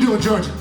Pure, Georgia.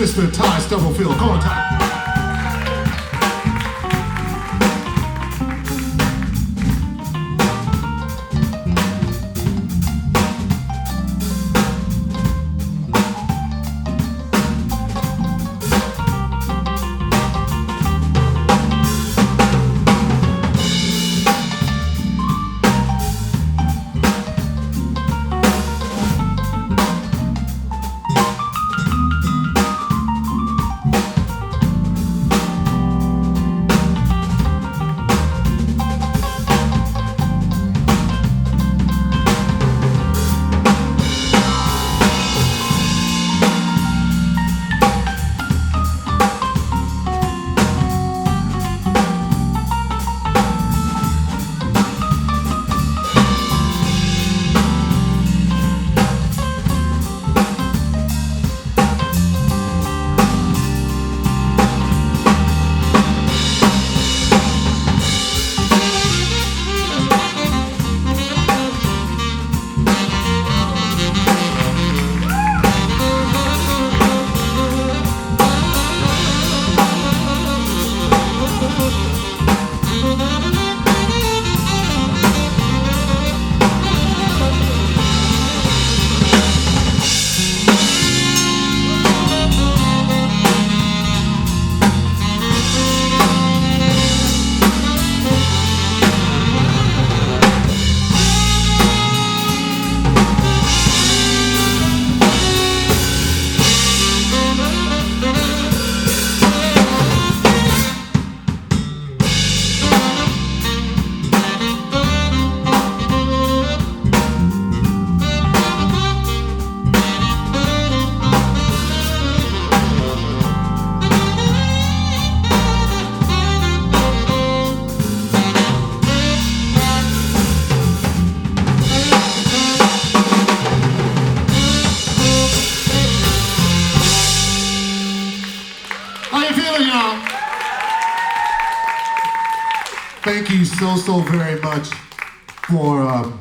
Mr. Ty Stubblefield, come on, Ty. you feeling, y'all? Thank you so very much for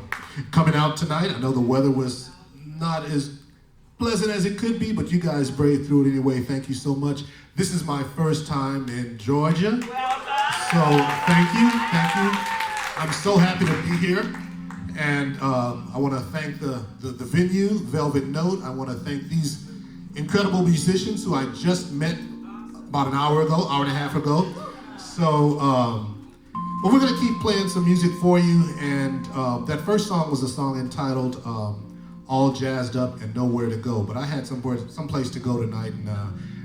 coming out tonight. I know the weather was not as pleasant as it could be, but you guys braved through it anyway. Thank you so much. This is my first time in Georgia. So thank you. I'm so happy to be here. And I want to thank the venue, Velvet Note. I want to thank these incredible musicians who I just met about an hour and a half ago. So, but we're going to keep playing some music for you. And that first song was a song entitled All Jazzed Up and Nowhere to Go. But I had someplace to go tonight, and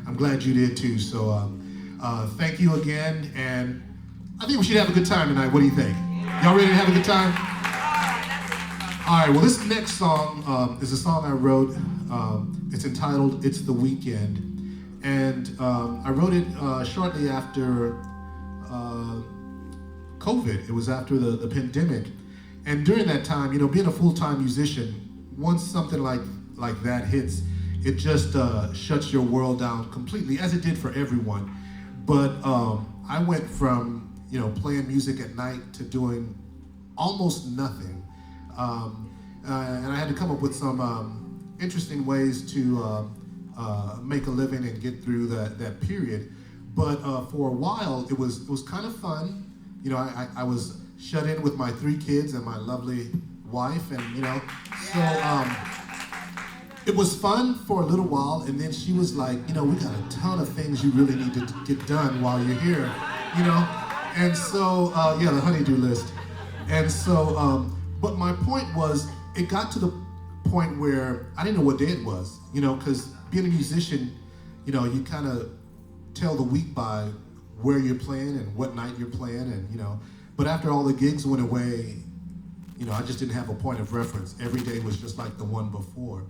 I'm glad you did too. So thank you again. And I think we should have a good time tonight. What do you think? Y'all ready to have a good time? All right, well, this next song is a song I wrote. It's entitled It's the Weekend. And I wrote it shortly after COVID. It was after the pandemic. And during that time, you know, being a full-time musician, once something like that hits, it just shuts your world down completely, as it did for everyone. But I went from, you know, playing music at night to doing almost nothing. And I had to come up with some interesting ways to make a living and get through that period. But for a while, it was kind of fun. You know, I was shut in with my 3 kids and my lovely wife, and you know, so it was fun for a little while. And then she was like, you know, we got a ton of things you really need to get done while you're here, you know. And so yeah, the honey-do list. And so, but my point was, it got to the point where I didn't know what day it was, you know, because being a musician, you know, you kind of tell the week by where you're playing and what night you're playing, and you know. But after all the gigs went away, you know, I just didn't have a point of reference. Every day was just like the one before.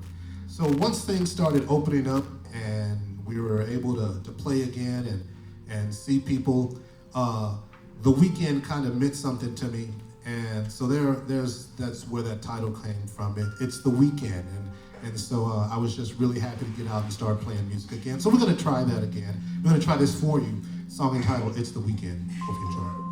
So once things started opening up and we were able to play again and see people, the weekend kind of meant something to me. And so that's where that title came from. It's the weekend, and so I was just really happy to get out and start playing music again. So we're gonna try that again. We're gonna try this for you. Song entitled "It's the Weekend." Hope you enjoy it.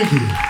Thank you.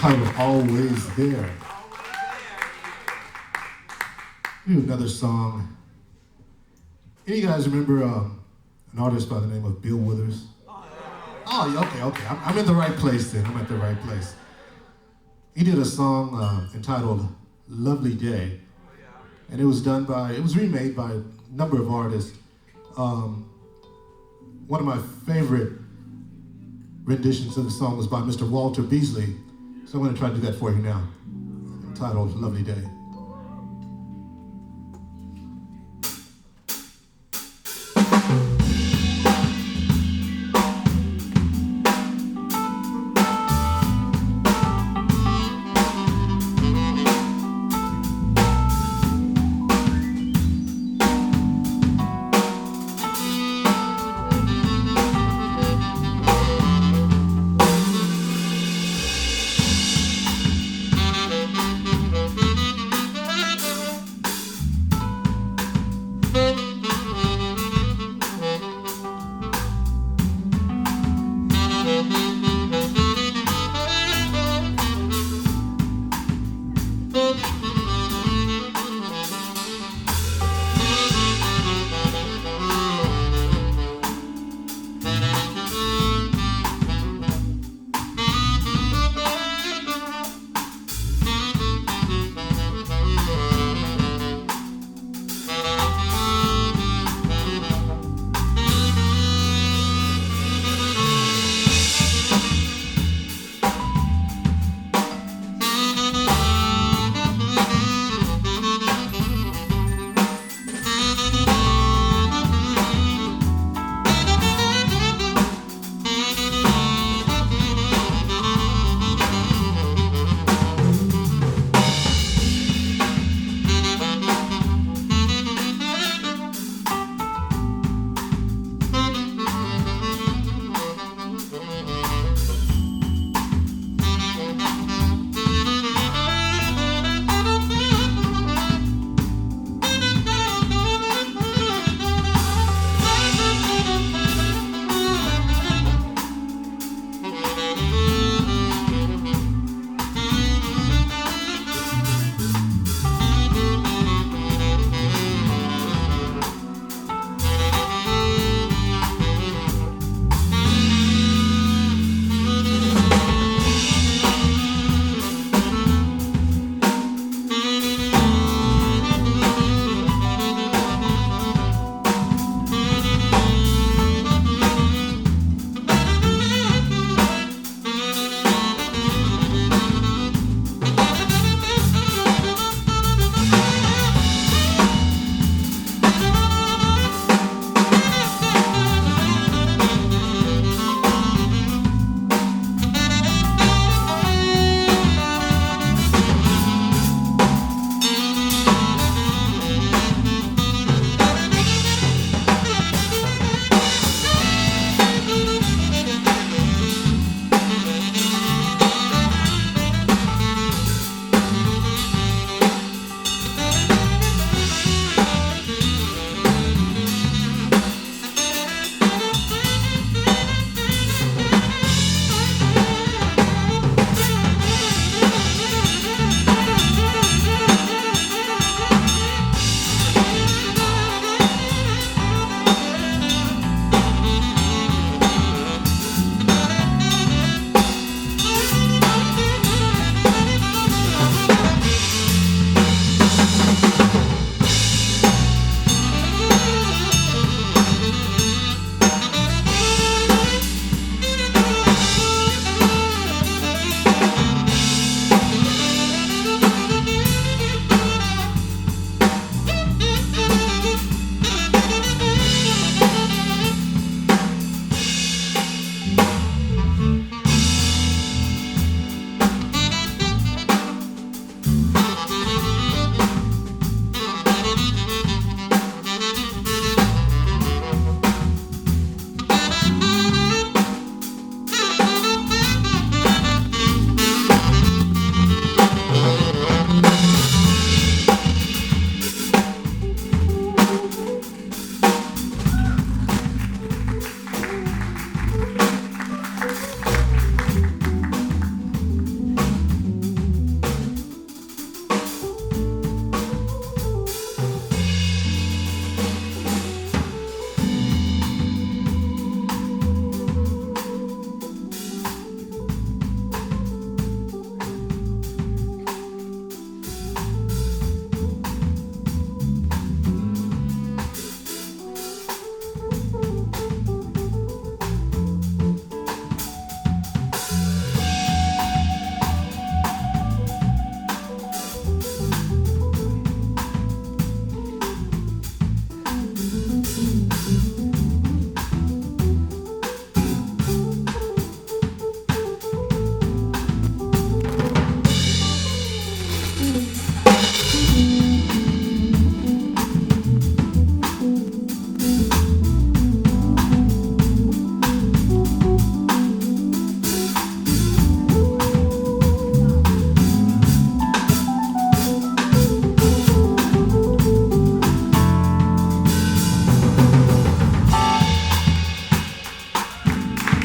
entitled Always There. Here's another song. Any of you guys remember an artist by the name of Bill Withers? Oh, yeah, okay. I'm in the right place then. I'm at the right place. He did a song entitled Lovely Day. And it was remade by a number of artists. One of my favorite renditions of the song was by Mr. Walter Beasley. So I'm going to try to do that for you now. Entitled Lovely Day.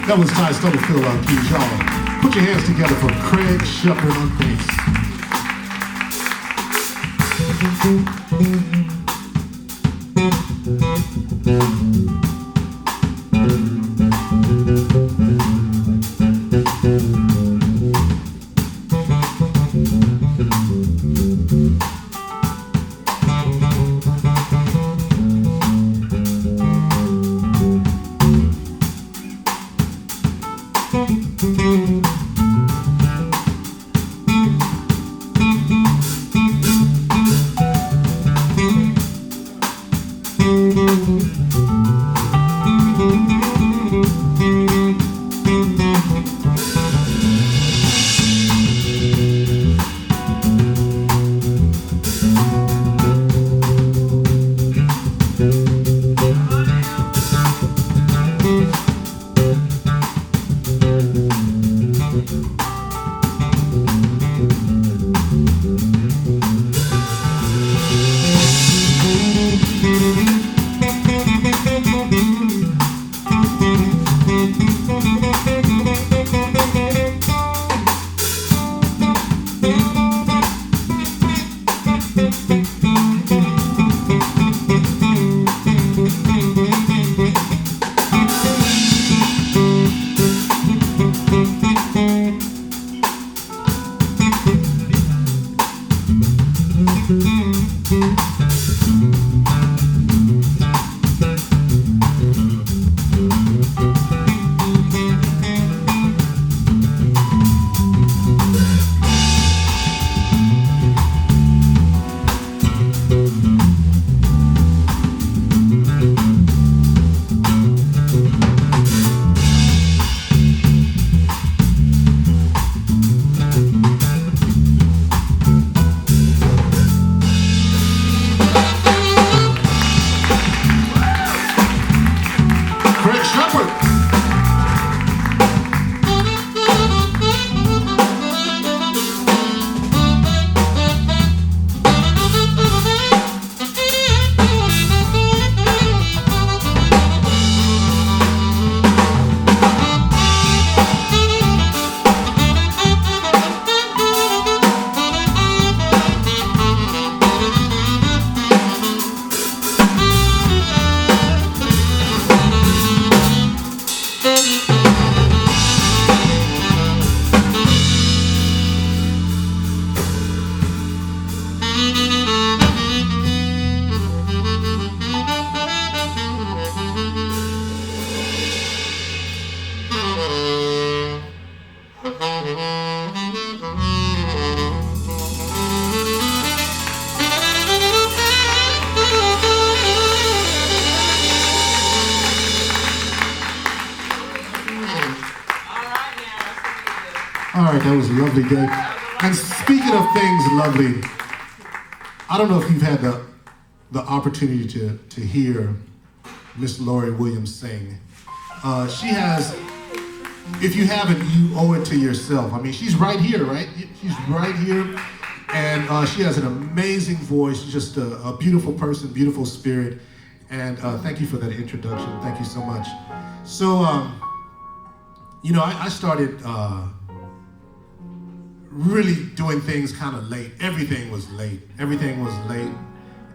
That was nice, double fill on keys, y'all. Put your hands together for Craig Sheppard on bass. All right, that was a lovely day. And speaking of things lovely, I don't know if you've had the opportunity to hear Miss Lori Williams sing. She has, if you haven't, you owe it to yourself. I mean, she's right here, right? She's right here, and she has an amazing voice, just a beautiful person, beautiful spirit, and thank you for that introduction. Thank you so much. So, you know, I started really doing things kind of late. Everything was late. Everything was late.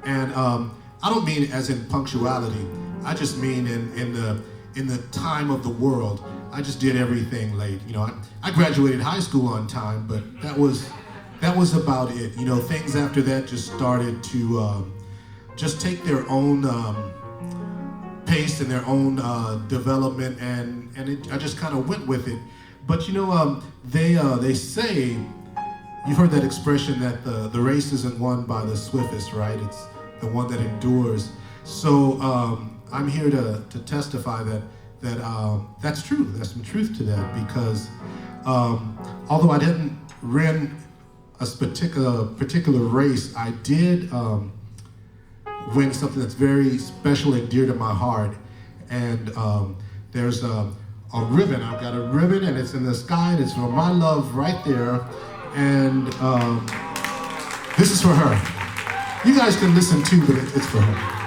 And I don't mean as in punctuality. I just mean in the time of the world. I just did everything late. You know, I graduated high school on time, but that was about it. You know, things after that just started to just take their own pace and their own development, and I just kind of went with it. But you know, they say, you've heard that expression that the race isn't won by the swiftest, right? It's the one that endures. So I'm here to testify that that's true. There's some truth to that, because although I didn't run a particular race, I did win something that's very special and dear to my heart. And there's a ribbon. I've got a ribbon, and it's in the sky, and it's for my love right there. And this is for her. You guys can listen too, but it's for her.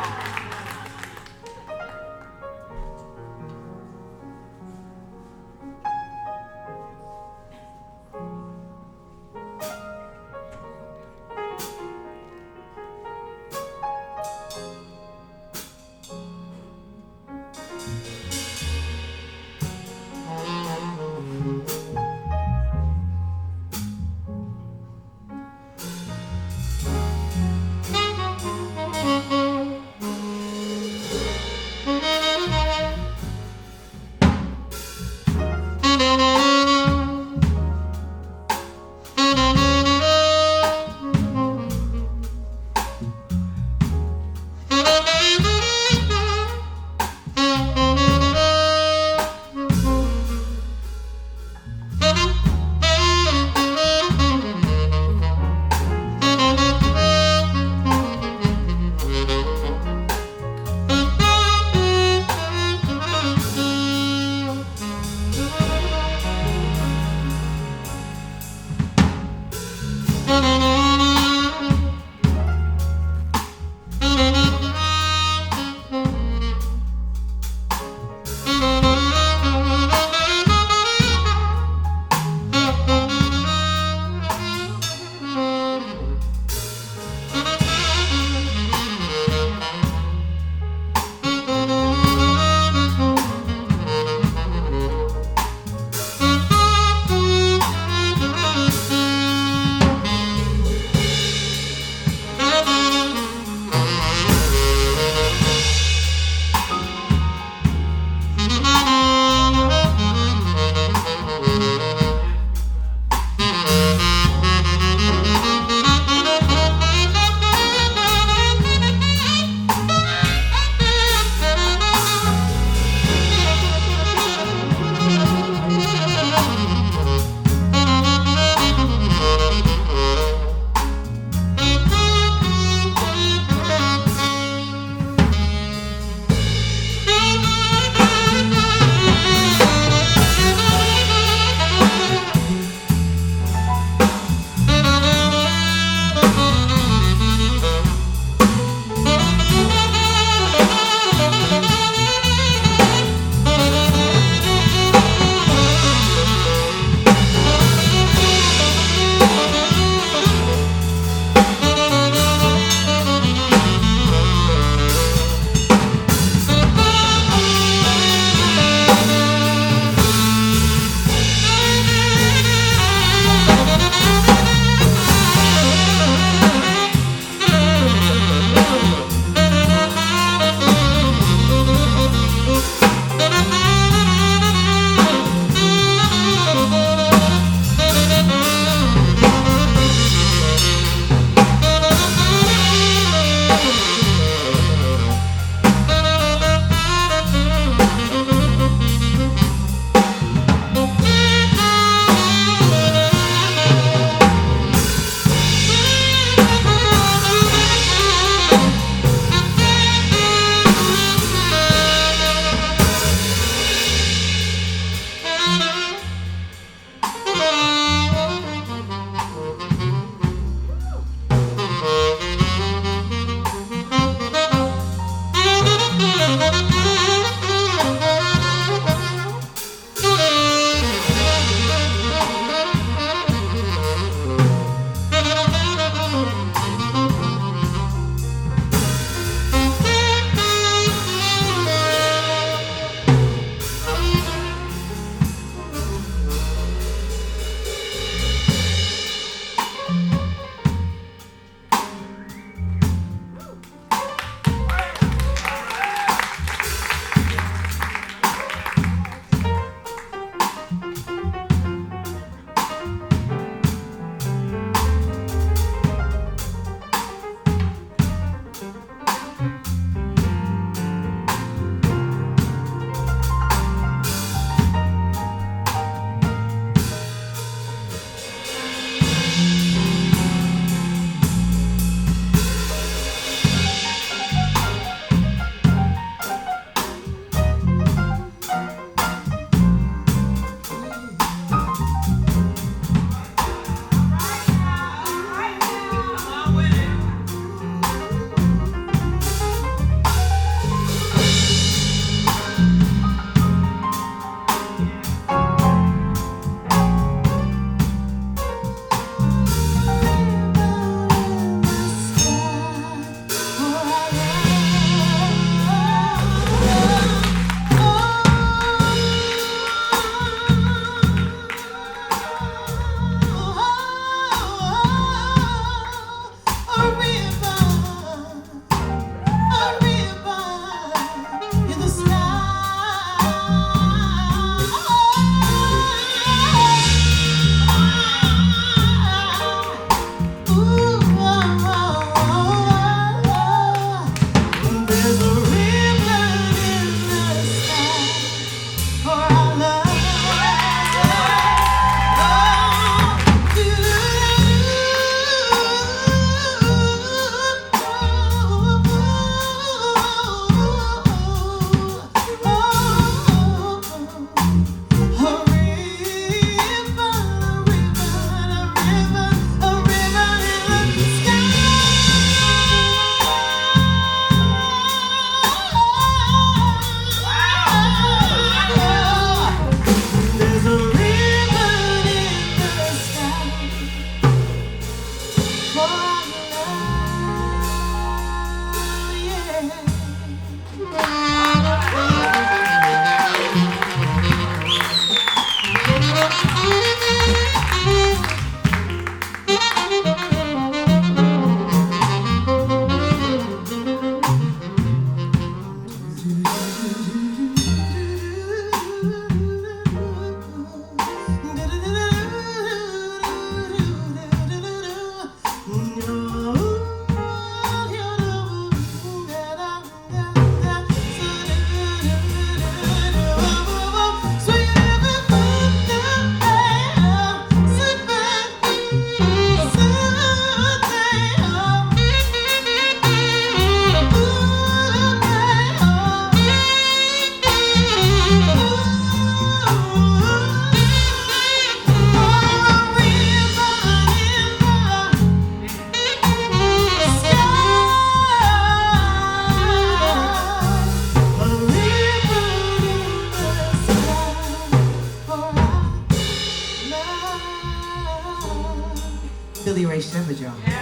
Good job.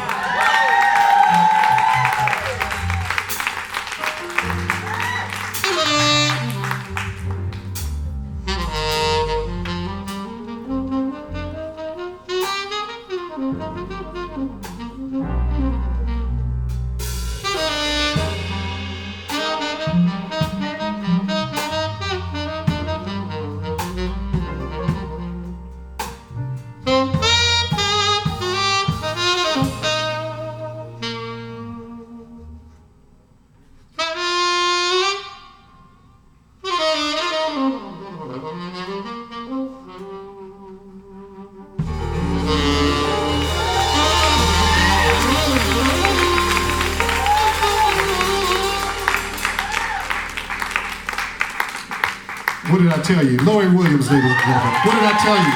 What did I tell you? Lori Williams, ladies and gentlemen. What did I tell you?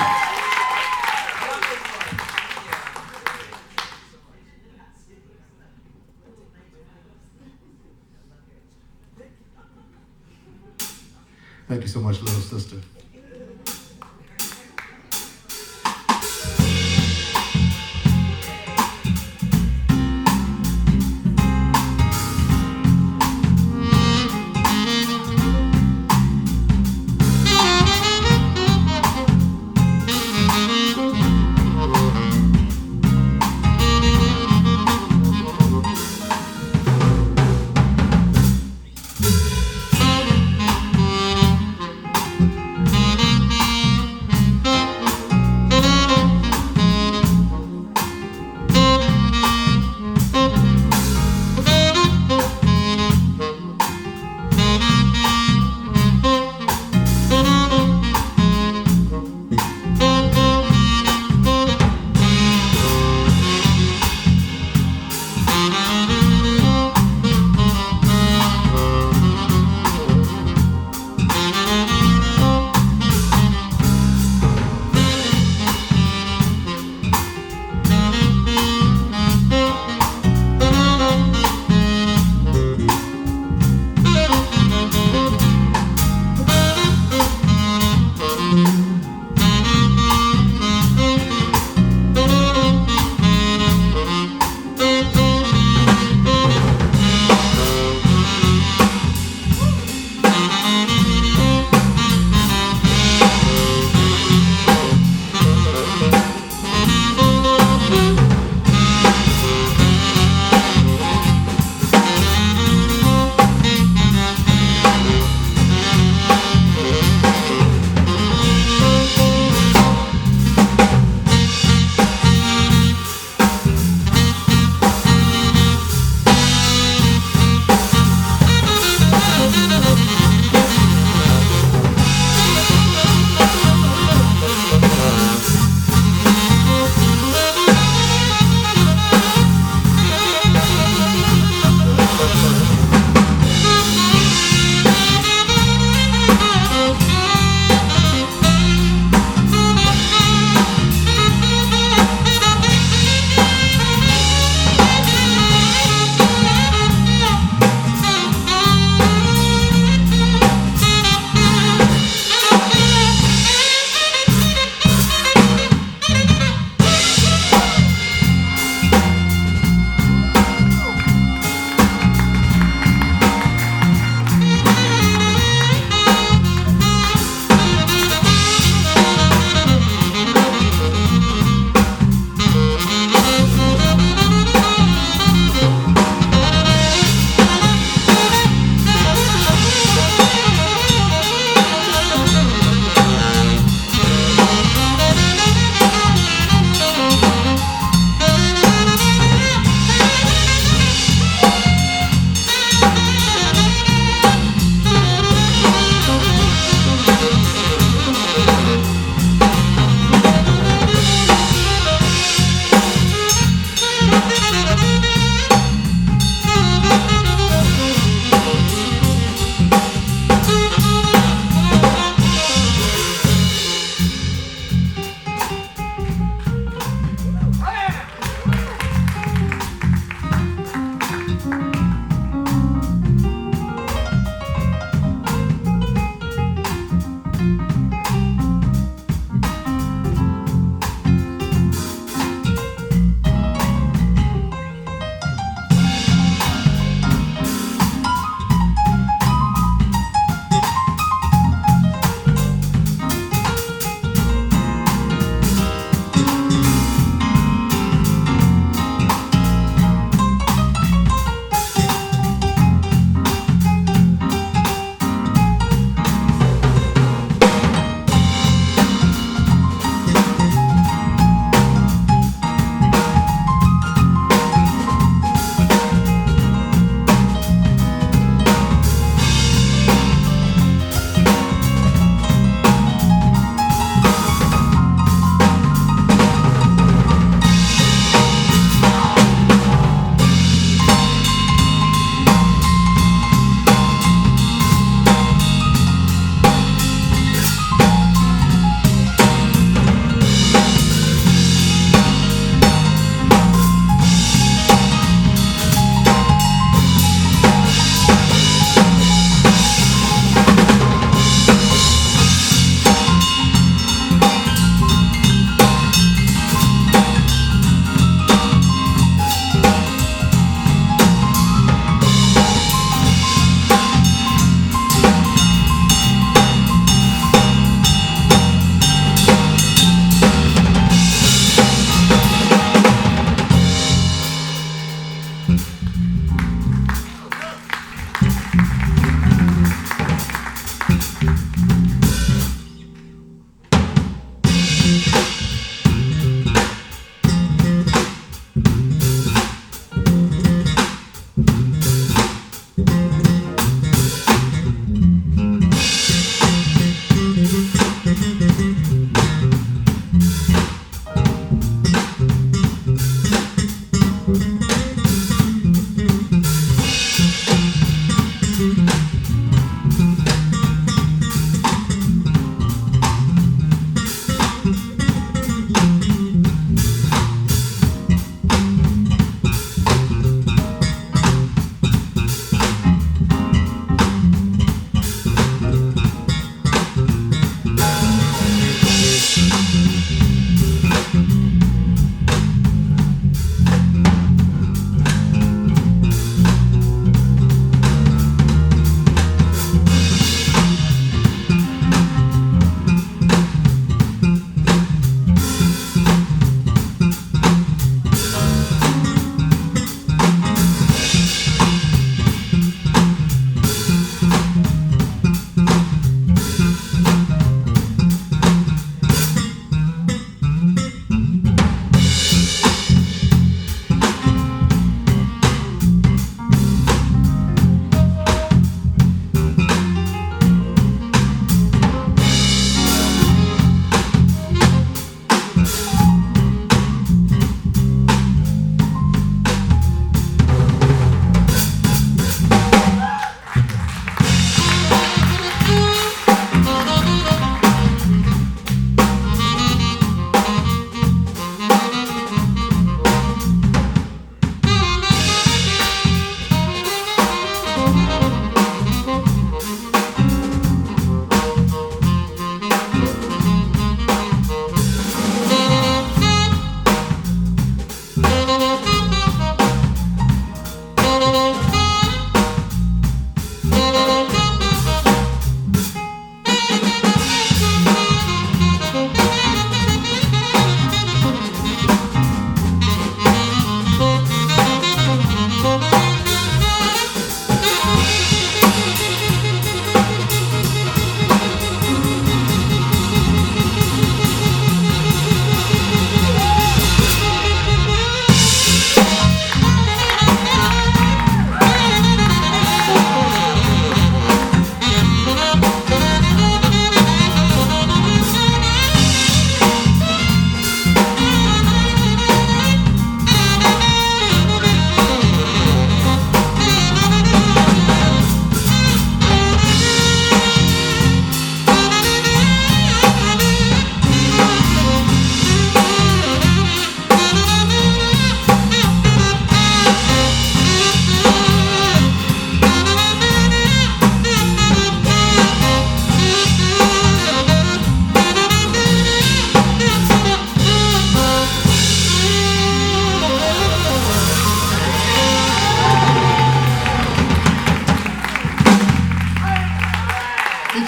Thank you so much, little sister.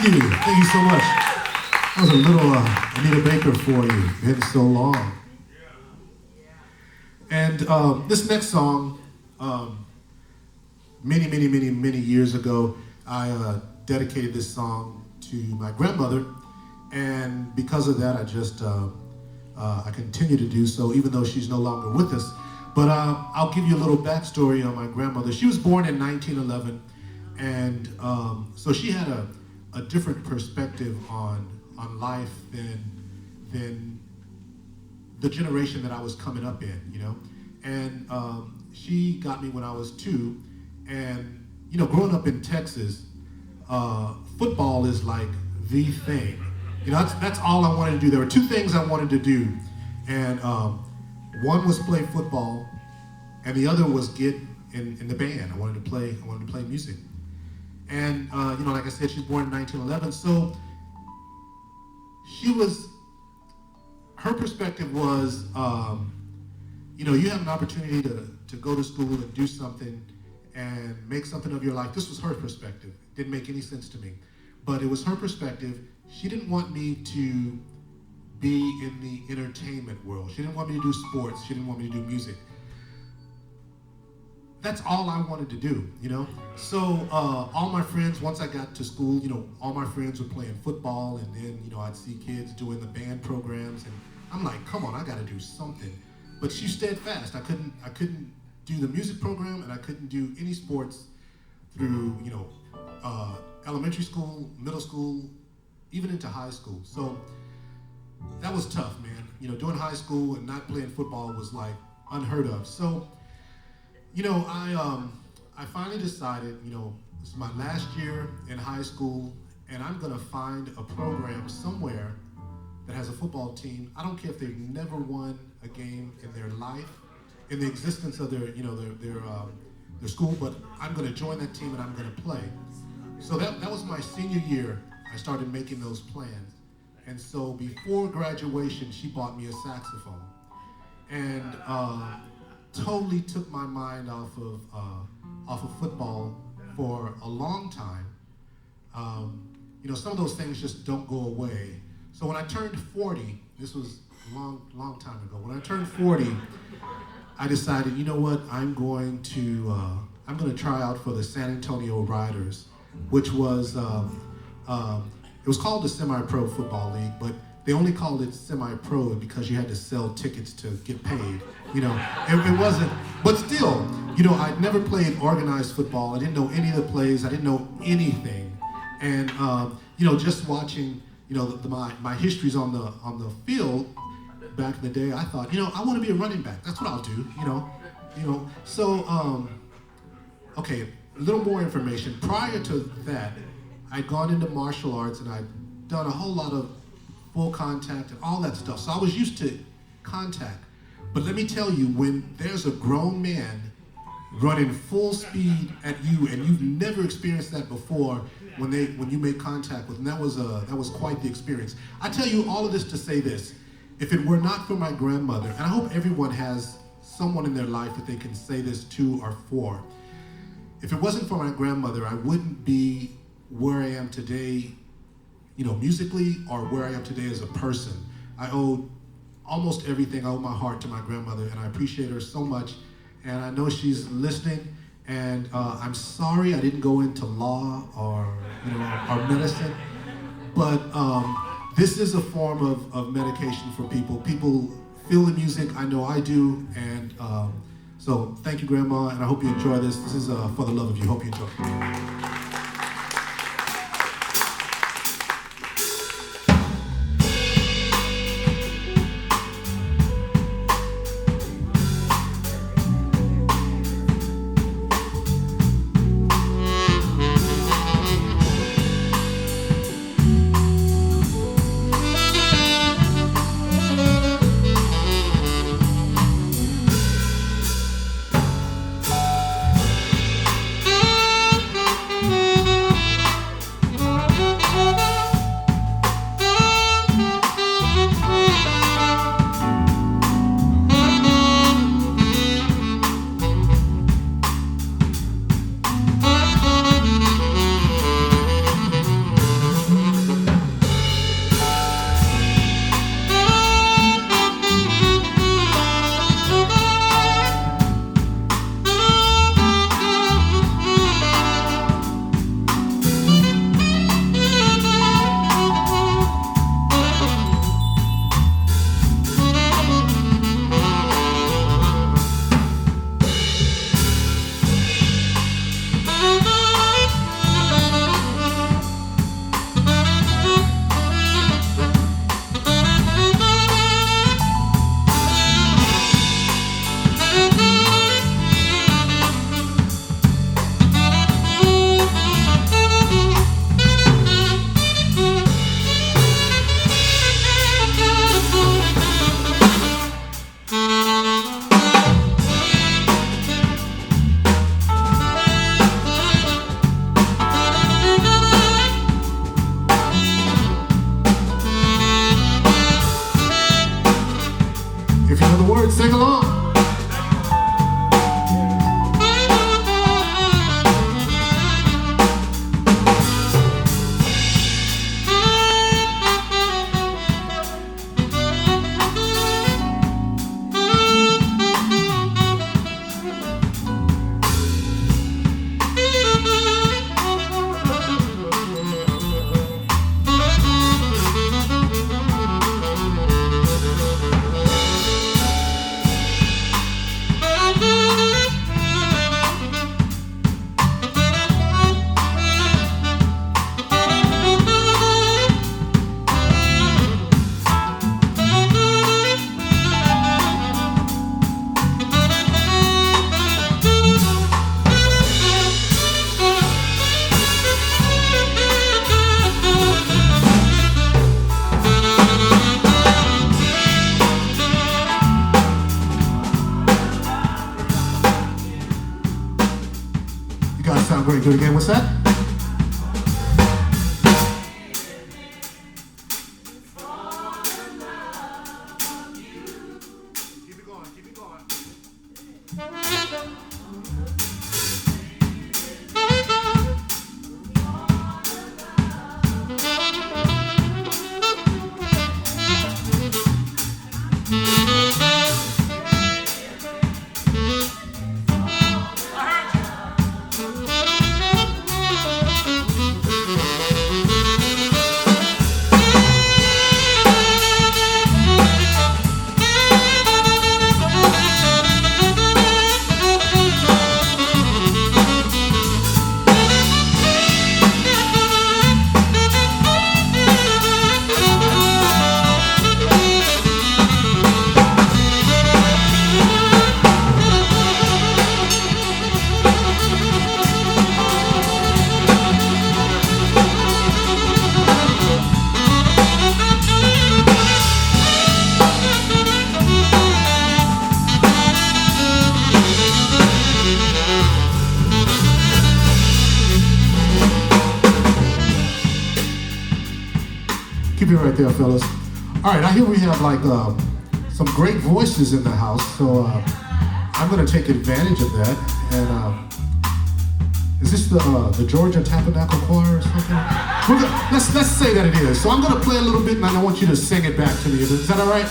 Thank you. Thank you so much. That was a little Anita Baker for you. Been so long. And this next song, many years ago, I dedicated this song to my grandmother, and because of that, I continue to do so, even though she's no longer with us. But I'll give you a little backstory on my grandmother. She was born in 1911, and so she had a different perspective on life than the generation that I was coming up in, you know. And she got me when I was 2, and you know, growing up in Texas, football is like the thing. You know, that's all I wanted to do. There were 2 things I wanted to do, and one was play football, and the other was get in the band. I wanted to play music. And you know, like I said, she was born in 1911, so her perspective was, you know, you have an opportunity to go to school and do something and make something of your life. This was her perspective. It didn't make any sense to me, but it was her perspective. She didn't want me to be in the entertainment world. She didn't want me to do sports. She didn't want me to do music. That's all I wanted to do, you know? So all my friends, once I got to school, you know, all my friends were playing football, and then, you know, I'd see kids doing the band programs, and I'm like, come on, I gotta do something. But she steadfast. I couldn't do the music program, and I couldn't do any sports through, you know, elementary school, middle school, even into high school. So that was tough, man. You know, doing high school and not playing football was like unheard of. So, you know, I finally decided, you know, this is my last year in high school, and I'm gonna find a program somewhere that has a football team. I don't care if they've never won a game in their life, in the existence of their, you know, their school, but I'm gonna join that team and I'm gonna play. So that was my senior year. I started making those plans. And so before graduation, she bought me a saxophone, and totally took my mind off of football for a long time. You know, some of those things just don't go away. So when I turned 40, this was a long time ago. When I turned 40, I decided, you know what, I'm going to try out for the San Antonio Riders, which was it was called the Semi-Pro Football League, but they only called it semi-pro because you had to sell tickets to get paid. You know, it wasn't, but still, you know, I'd never played organized football. I didn't know any of the plays. I didn't know anything. And, you know, just watching, you know, my histories on the field back in the day, I thought, you know, I want to be a running back. That's what I'll do, you know. So, okay, a little more information. Prior to that, I'd gone into martial arts, and I'd done a whole lot of full contact and all that stuff. So I was used to contact. But let me tell you, when there's a grown man running full speed at you, and you've never experienced that before, when you make contact with them, that was quite the experience. I tell you all of this to say this: if it were not for my grandmother, and I hope everyone has someone in their life that they can say this to or for. If it wasn't for my grandmother, I wouldn't be where I am today, you know, musically, or where I am today as a person. I owe almost everything. I owe my heart to my grandmother, and I appreciate her so much. And I know she's listening, and I'm sorry I didn't go into law or, you know, or medicine, but this is a form of medication for people. People feel the music. I know I do, and so thank you, Grandma, and I hope you enjoy this. This is for the love of you. Hope you enjoy. Do it again. What's that? Keep it going. Keep it going. Keep it right there, fellas. All right, I hear we have like some great voices in the house, so I'm gonna take advantage of that. And is this the Georgia Tabernacle Choir or something? Let's say that it is. So I'm gonna play a little bit, and I want you to sing it back to me. Is that all right?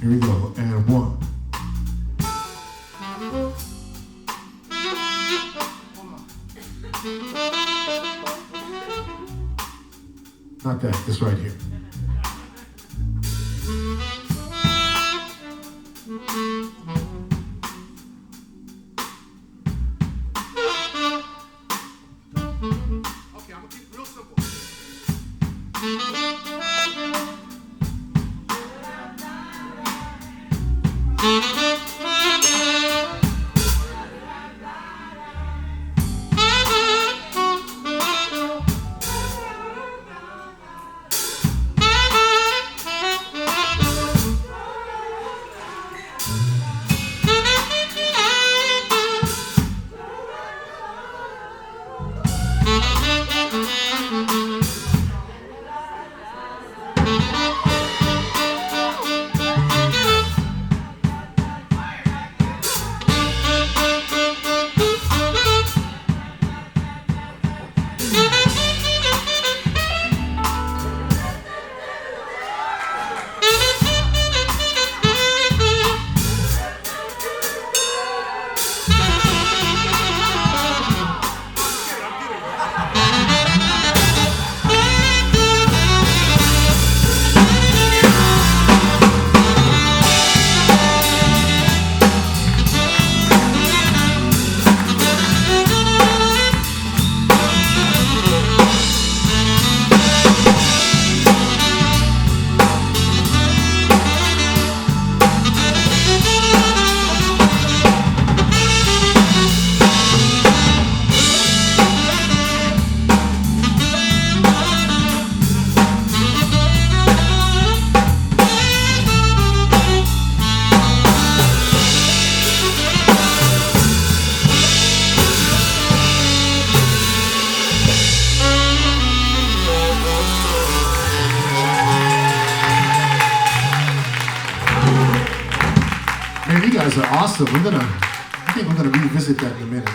Here we go, and one. Not that, this right here. Okay, I'm gonna keep it real simple. Man, you guys are awesome. I think we're gonna revisit that in a minute.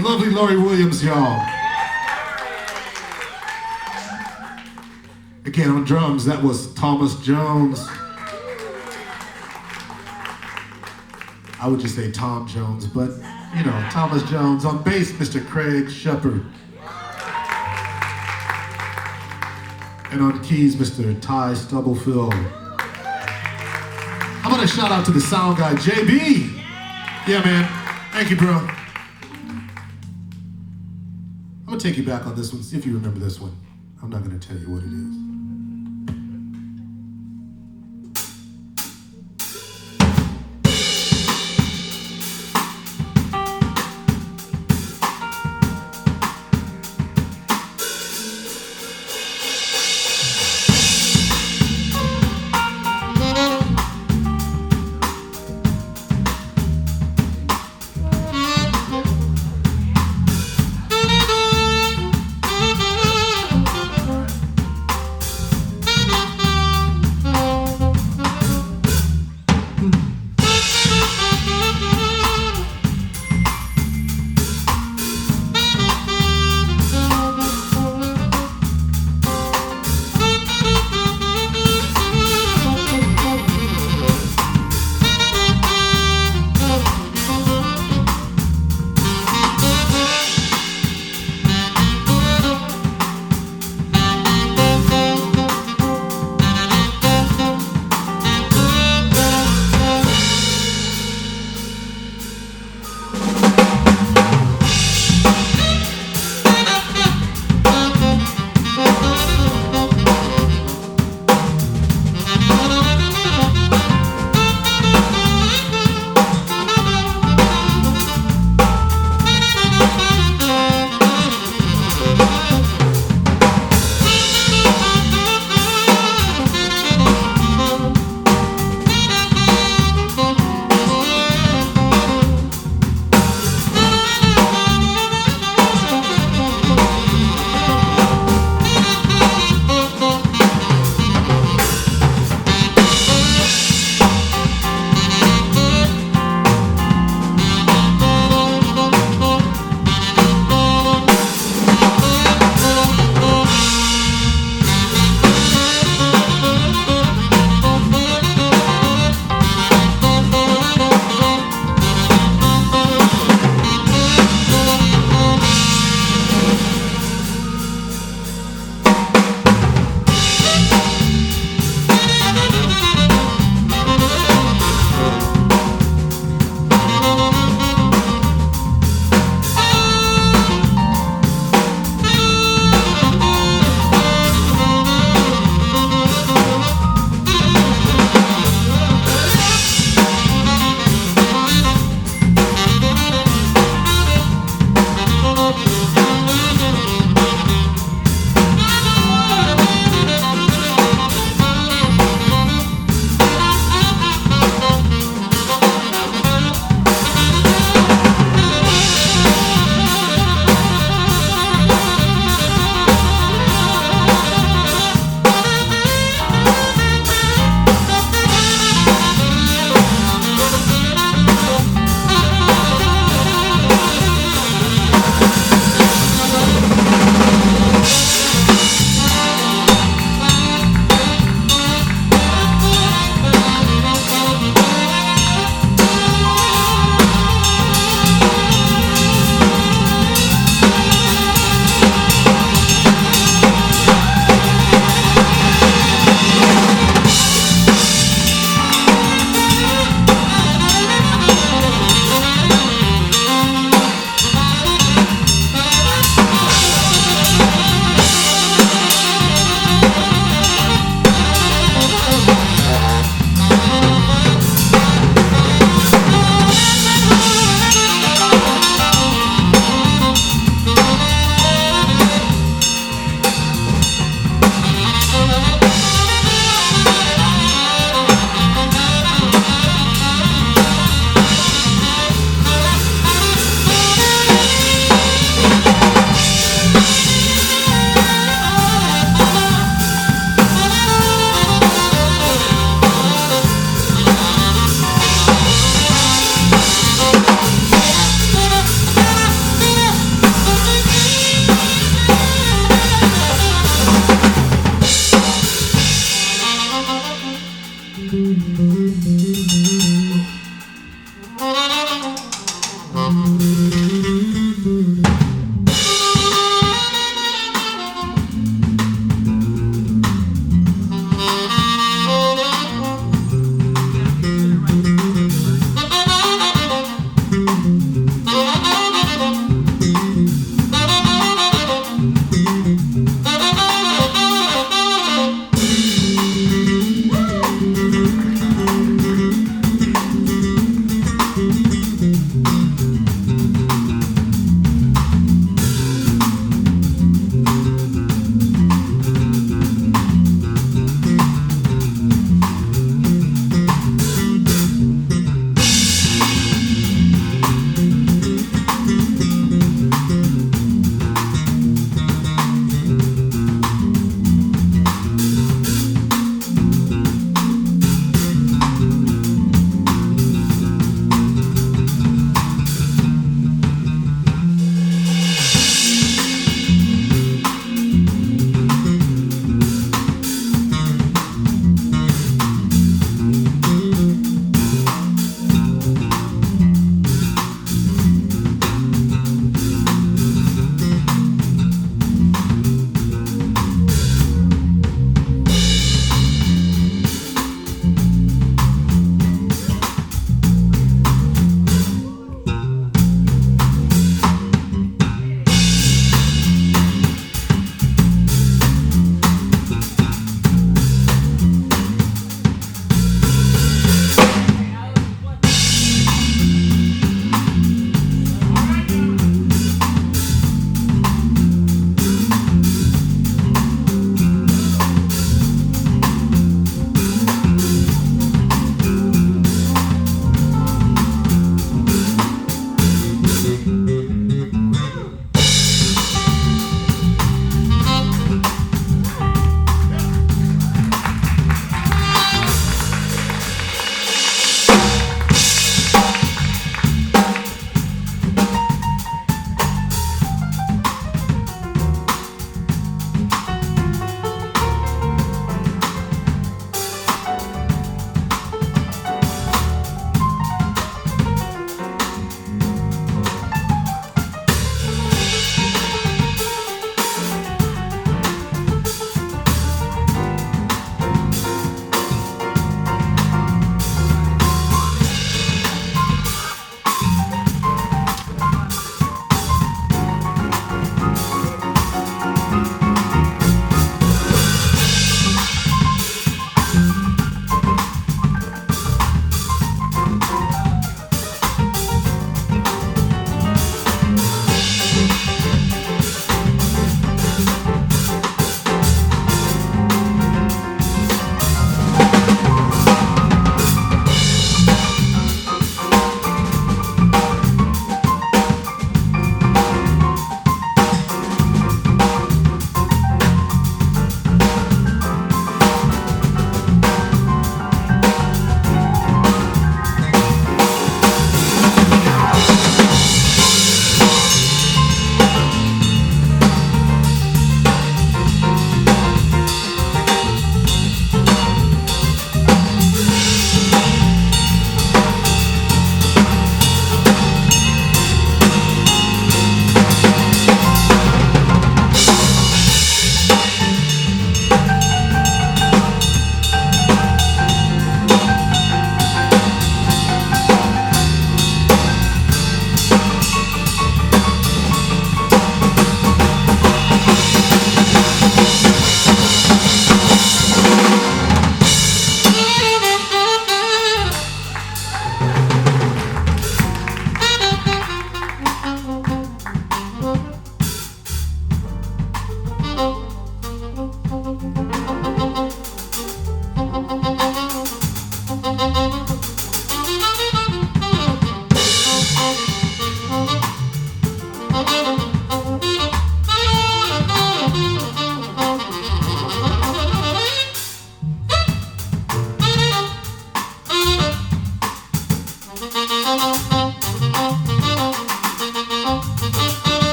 The lovely Laurie Williams, y'all. Again, on drums, that was Thomas Jones. I would just say Tom Jones, but you know, Thomas Jones. On bass, Mr. Craig Sheppard. And on keys, Mr. Ty Stubblefield. How about a shout out to the sound guy, JB? Yeah, man. Thank you, bro. I'm gonna take you back on this one, see if you remember this one. I'm not gonna tell you what it is.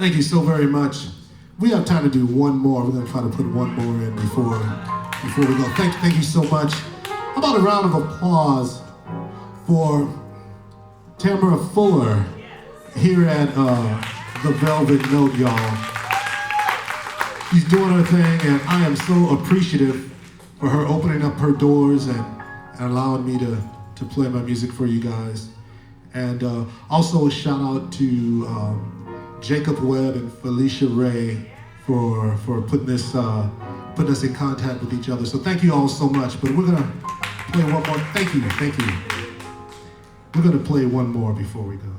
Thank you so very much. We have time to do one more. We're going to try to put one more in before we go. Thank you so much. How about a round of applause for Tamara Fuller here at the Velvet Note, y'all. She's doing her thing, and I am so appreciative for her opening up her doors and allowing me to play my music for you guys. And also a shout out to Jacob Webb and Felicia Ray for putting us in contact with each other. So thank you all so much. But we're gonna play one more. Thank you. We're gonna play one more before we go.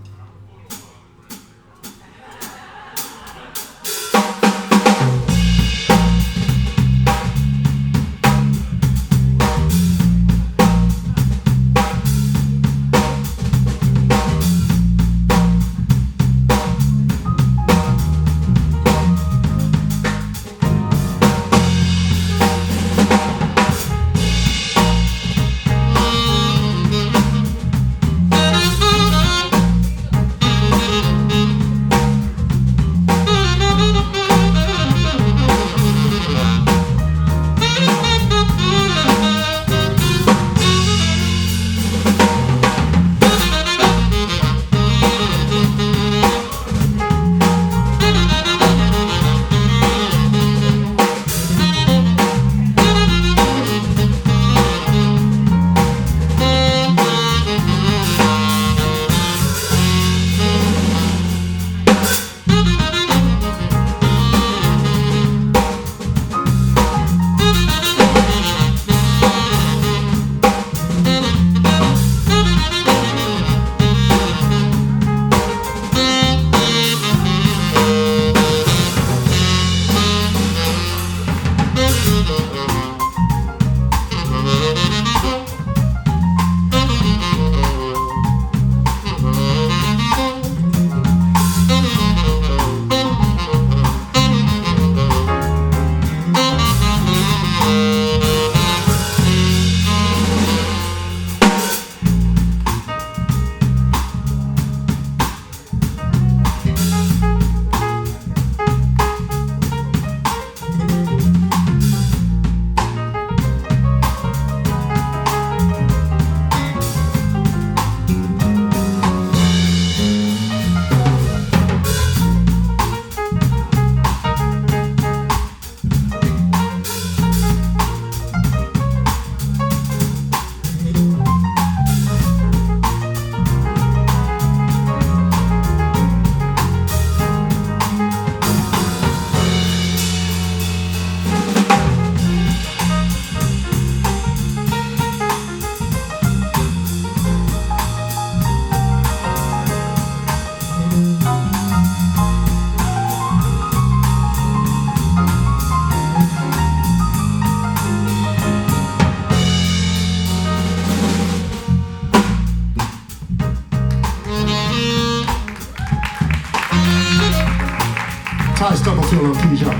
Ty Stubblefield on keys, y'all.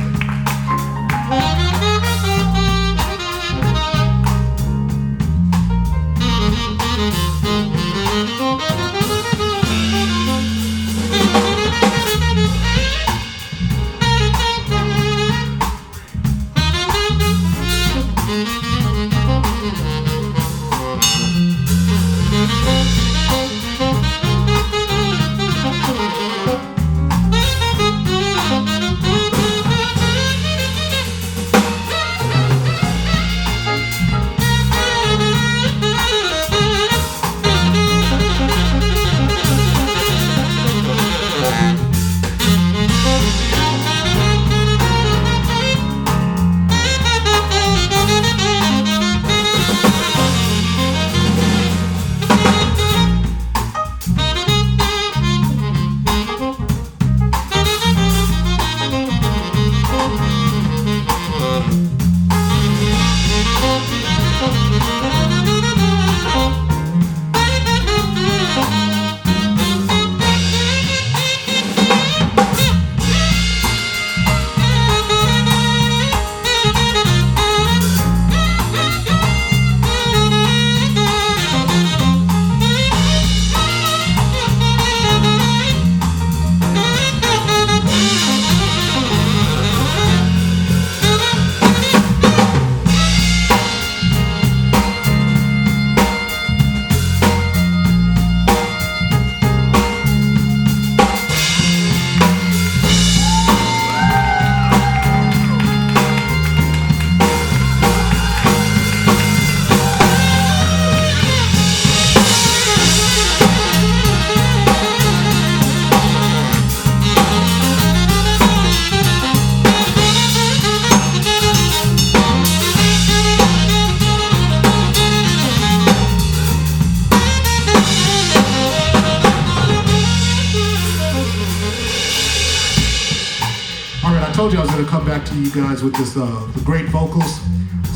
told you I was gonna come back to you guys with this, the great vocals.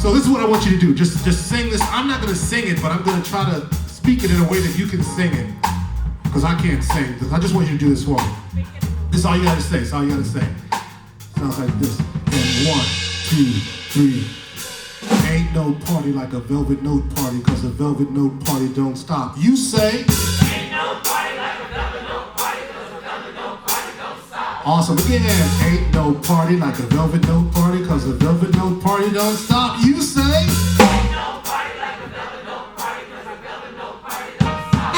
So this is what I want you to do. Just sing this. I'm not gonna sing it, but I'm gonna try to speak it in a way that you can sing it. Because I can't sing. I just want you to do this for me. This is all you gotta say. It's all you gotta say. Sounds like this. And 1, 2, 3. Ain't no party like a velvet note party, cause a velvet note party don't stop. You say, ain't no party like a velvet note party, cause a velvet note party don't stop. Awesome. Again, ain't no party like a velvet note party, cause a velvet note party don't stop. You say, ain't no party like a velvet note party, cause a velvet note party don't stop.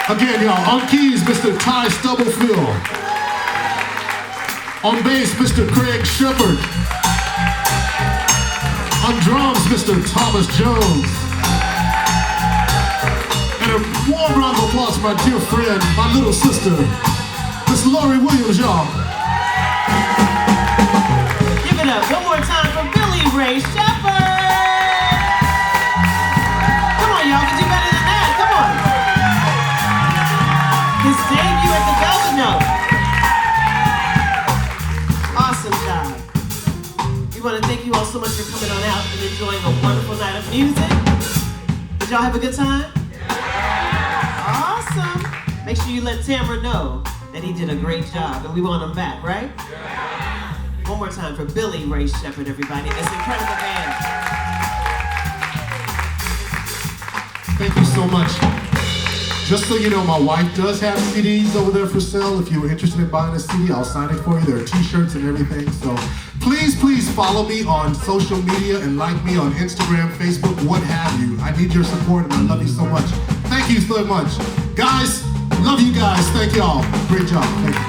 Again, y'all, on keys, Mr. Ty Stubblefield. On bass, Mr. Craig Sheppard. On drums, Mr. Thomas Jones. And a warm round of applause for my dear friend, my little sister, Miss Lori Williams, y'all. Give it up one more time for Billy Ray Sheppard. Come on, y'all, can do better than that. Come on. His debut at the Velvet Note. Awesome job. We want to thank you all so much for coming on out and enjoying a wonderful night of music. Did y'all have a good time? Yeah. Awesome. Make sure you let Tamara know that he did a great job and we want him back, right? Yeah. One more time for Billy Ray Sheppard, everybody. This incredible band. Thank you so much. Just so you know, my wife does have CDs over there for sale. If you were interested in buying a CD, I'll sign it for you. There are t-shirts and everything. So please follow me on social media and like me on Instagram, Facebook, what have you. I need your support and I love you so much. Thank you so much. Guys, love you guys. Thank y'all. Great job. Thank you.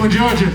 Georgia.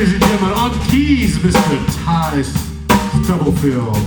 Ladies and gentlemen, on keys, Mr. Ty Stubblefield.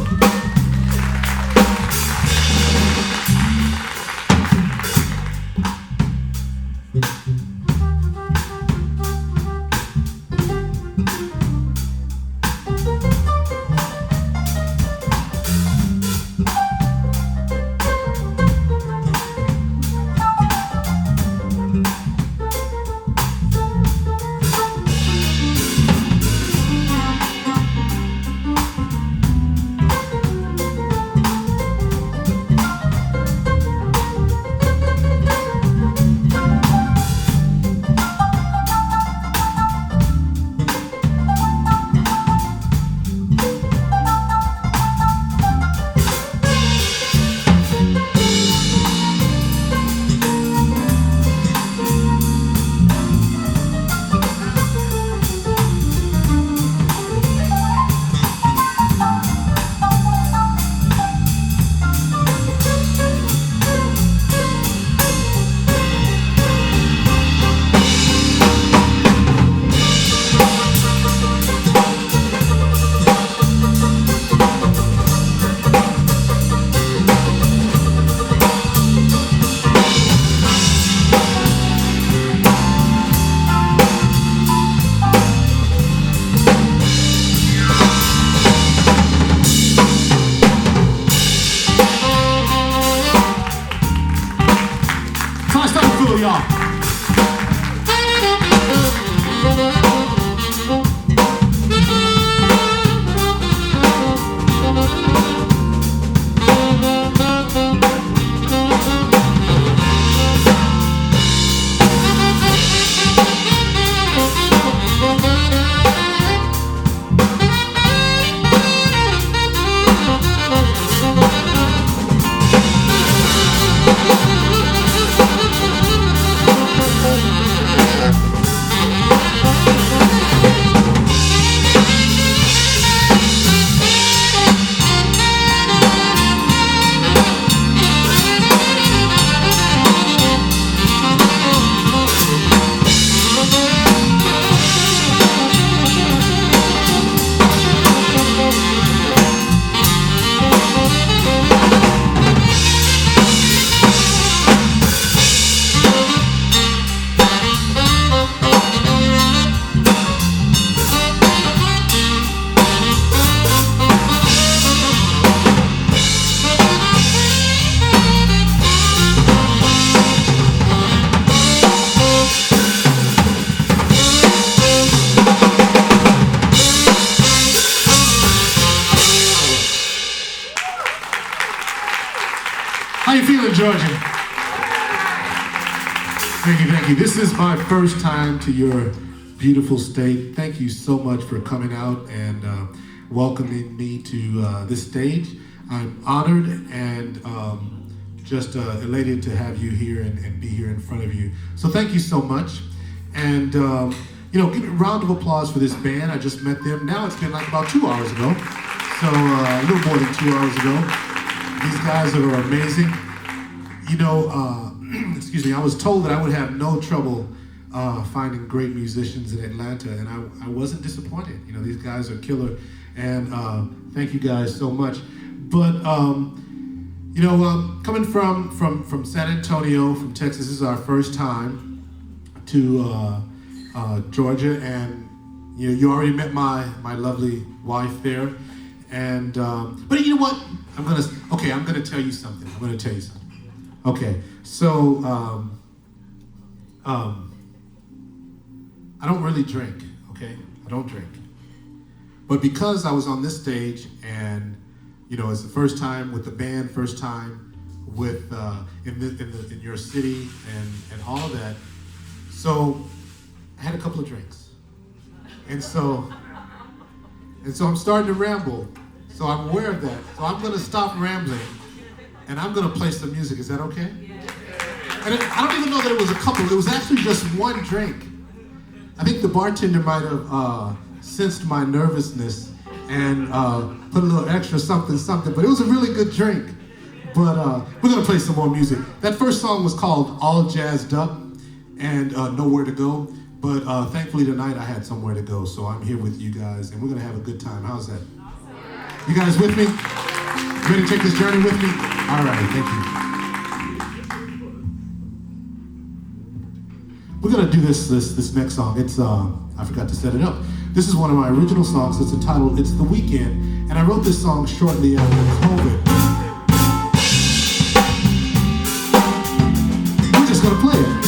How you feeling, Georgia? Thank you, thank you. This is my first time to your beautiful state. Thank you so much for coming out and welcoming me to this stage. I'm honored and just elated to have you here and be here in front of you. So thank you so much. And you know, give a round of applause for this band. I just met them. Now it's been like about 2 hours ago. So a little more than 2 hours ago. These guys are amazing. You know, excuse me, I was told that I would have no trouble finding great musicians in Atlanta, and I wasn't disappointed. You know, these guys are killer, and thank you guys so much. But you know, coming from San Antonio, from Texas, this is our first time to Georgia, and you already met my lovely wife there, and but you know what? I'm gonna tell you something. Okay, so I don't really drink. Okay, I don't drink, but because I was on this stage and you know, it's the first time with the band, first time with in your city and all of that. So I had a couple of drinks, and so I'm starting to ramble. So I'm aware of that. So I'm gonna stop rambling, and I'm gonna play some music. Is that okay? And I don't even know that it was a couple. It was actually just one drink. I think the bartender might have sensed my nervousness and put a little extra something, but it was a really good drink. But we're gonna play some more music. That first song was called All Jazzed Up and Nowhere to Go. But thankfully tonight I had somewhere to go, so I'm here with you guys, and we're gonna have a good time. How's that? You guys with me? Ready to take this journey with me? All right, thank you. We're gonna do this next song. It's I forgot to set it up. This is one of my original songs. It's entitled "It's the Weekend," and I wrote this song shortly after COVID. We're just gonna play it.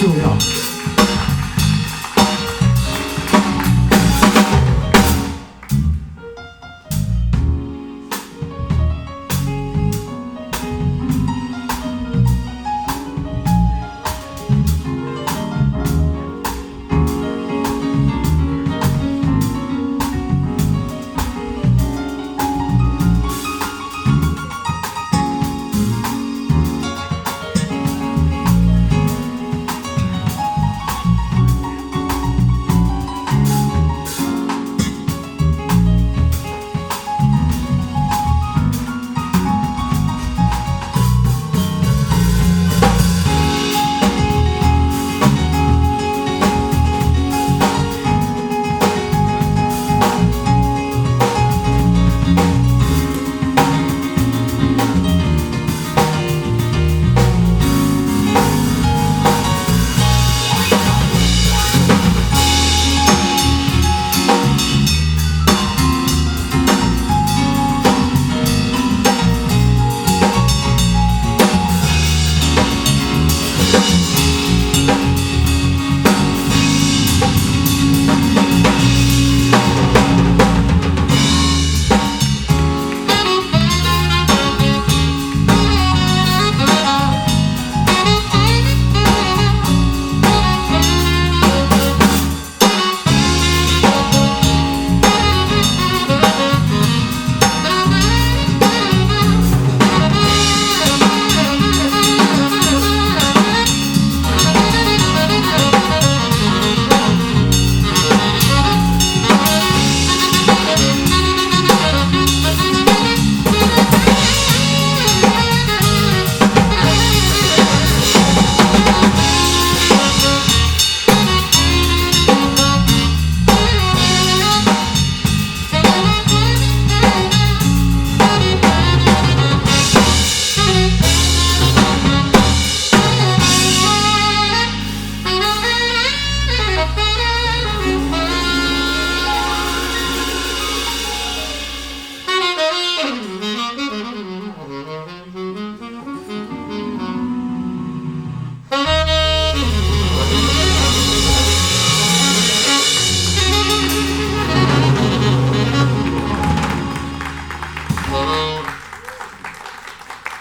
feel y'all.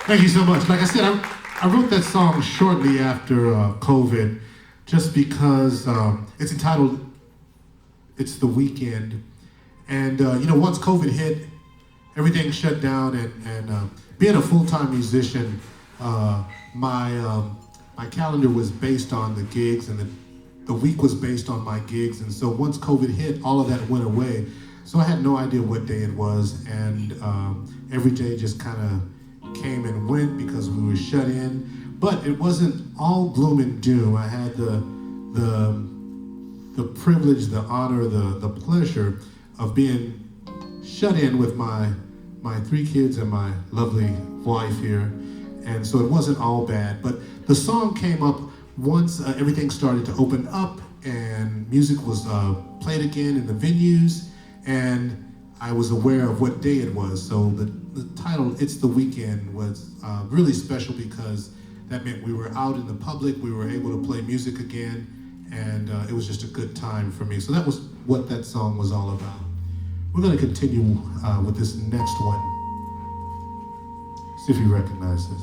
Thank you so much. Like I said, I wrote that song shortly after COVID, just because it's entitled "It's the Weekend," and once COVID hit, everything shut down, and being a full-time musician, my calendar was based on the gigs, and the week was based on my gigs, and so once COVID hit, all of that went away. So I had no idea what day it was, and every day just kind of came and went because we were shut in. But it wasn't all gloom and doom. I had the privilege, the honor, the pleasure of being shut in with my 3 kids and my lovely wife here. And so it wasn't all bad. But the song came up once everything started to open up and music was played again in the venues, and I was aware of what day it was. So the title, "It's the Weekend," was really special because that meant we were out in the public, we were able to play music again, and it was just a good time for me. So that was what that song was all about. We're going to continue with this next one. See if you recognize this.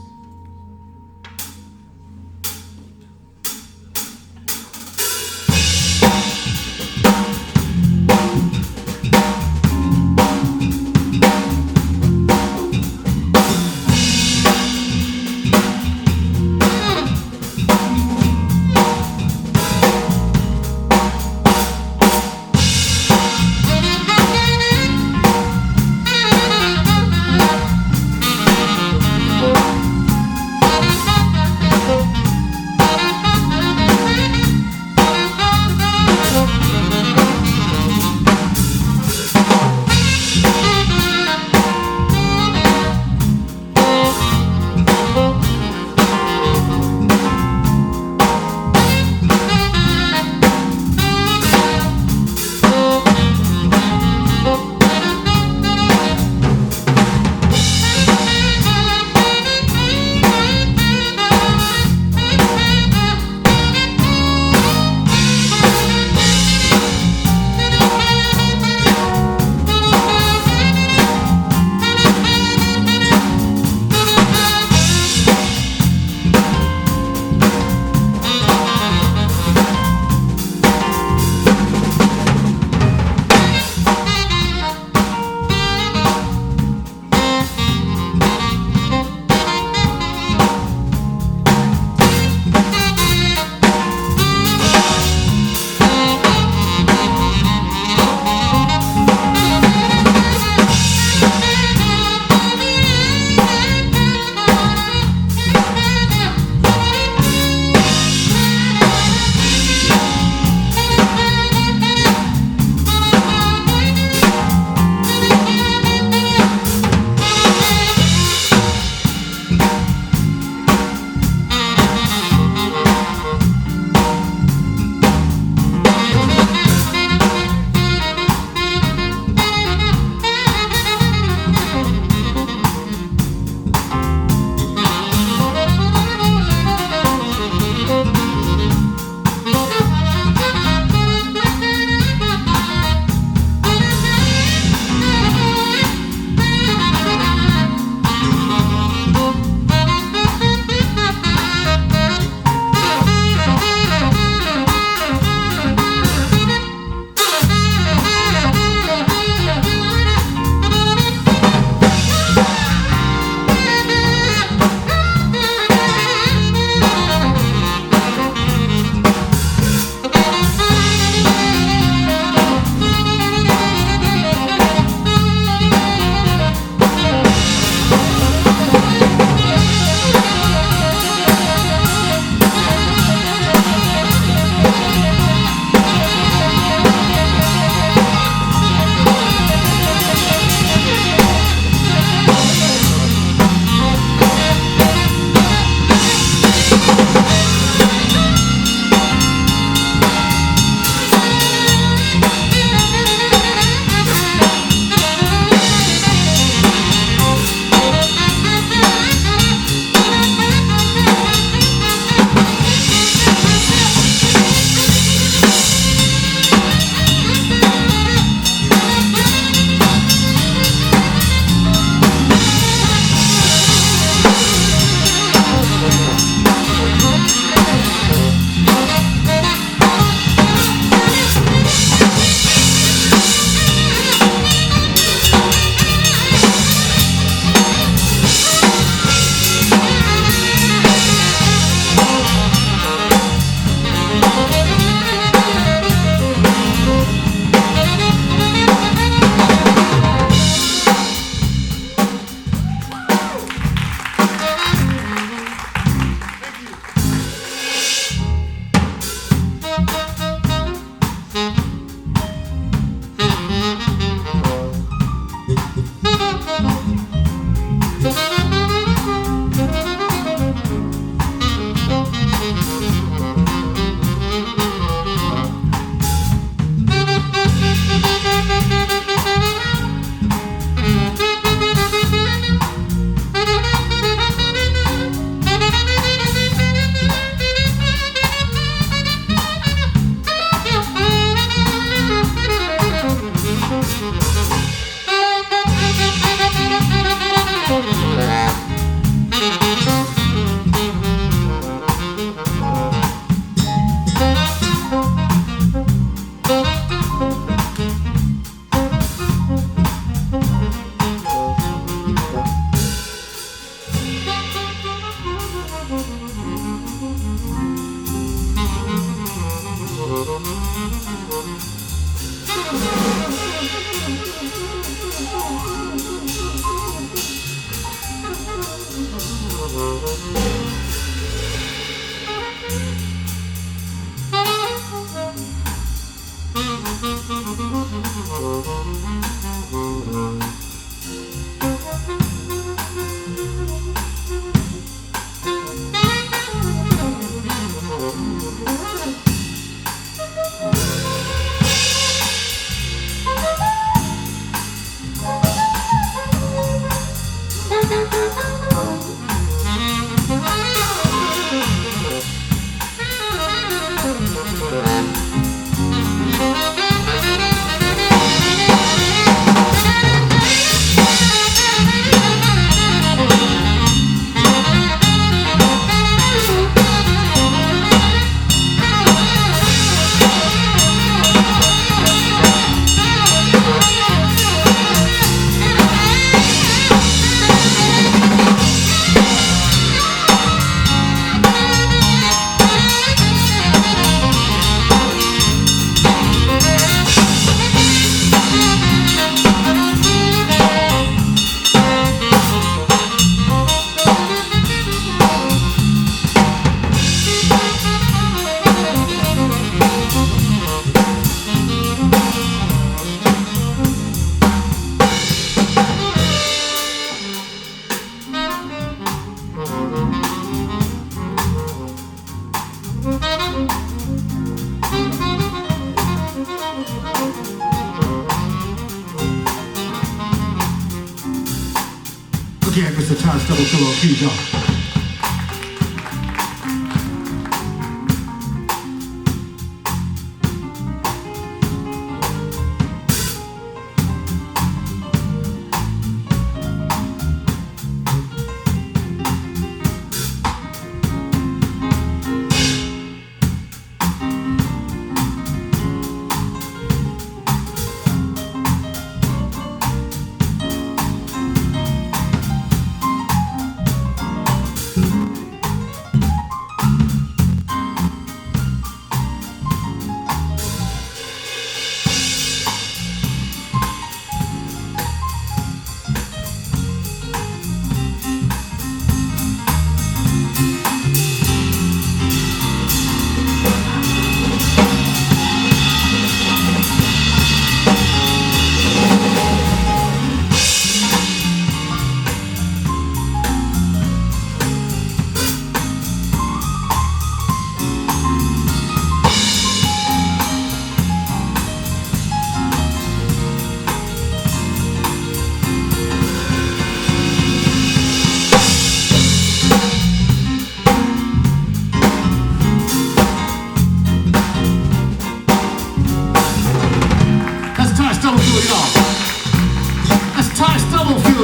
double fill on keys, y'all.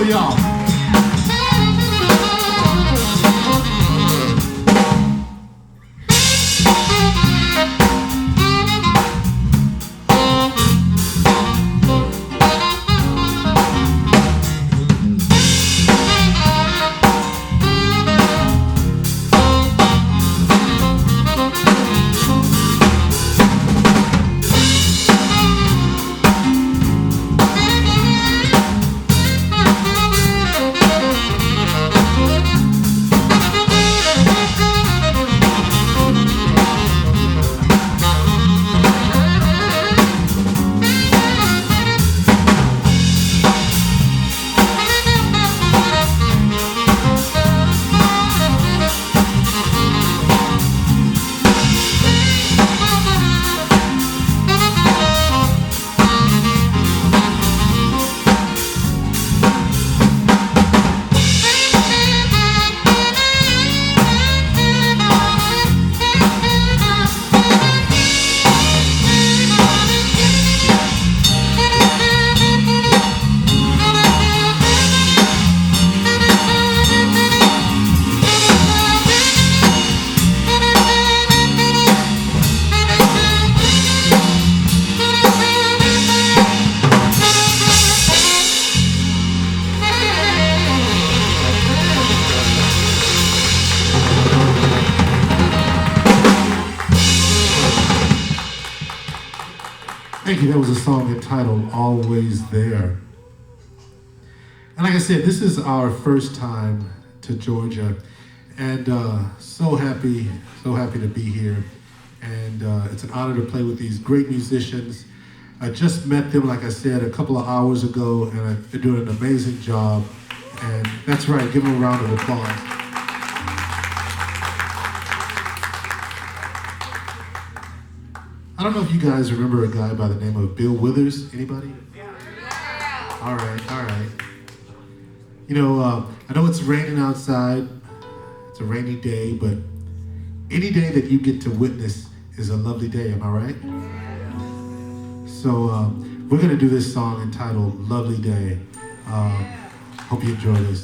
Y'all. Thank you. That was a song entitled Always There. And like I said, this is our first time to Georgia, and so happy to be here. And it's an honor to play with these great musicians. I just met them, like I said, a couple of hours ago, and they're doing an amazing job. And that's right, give them a round of applause. I don't know if you guys remember a guy by the name of Bill Withers. Anybody? Yeah. All right. You know, I know it's raining outside. It's a rainy day, but any day that you get to witness is a lovely day, am I right? So we're gonna do this song entitled Lovely Day. Hope you enjoy this.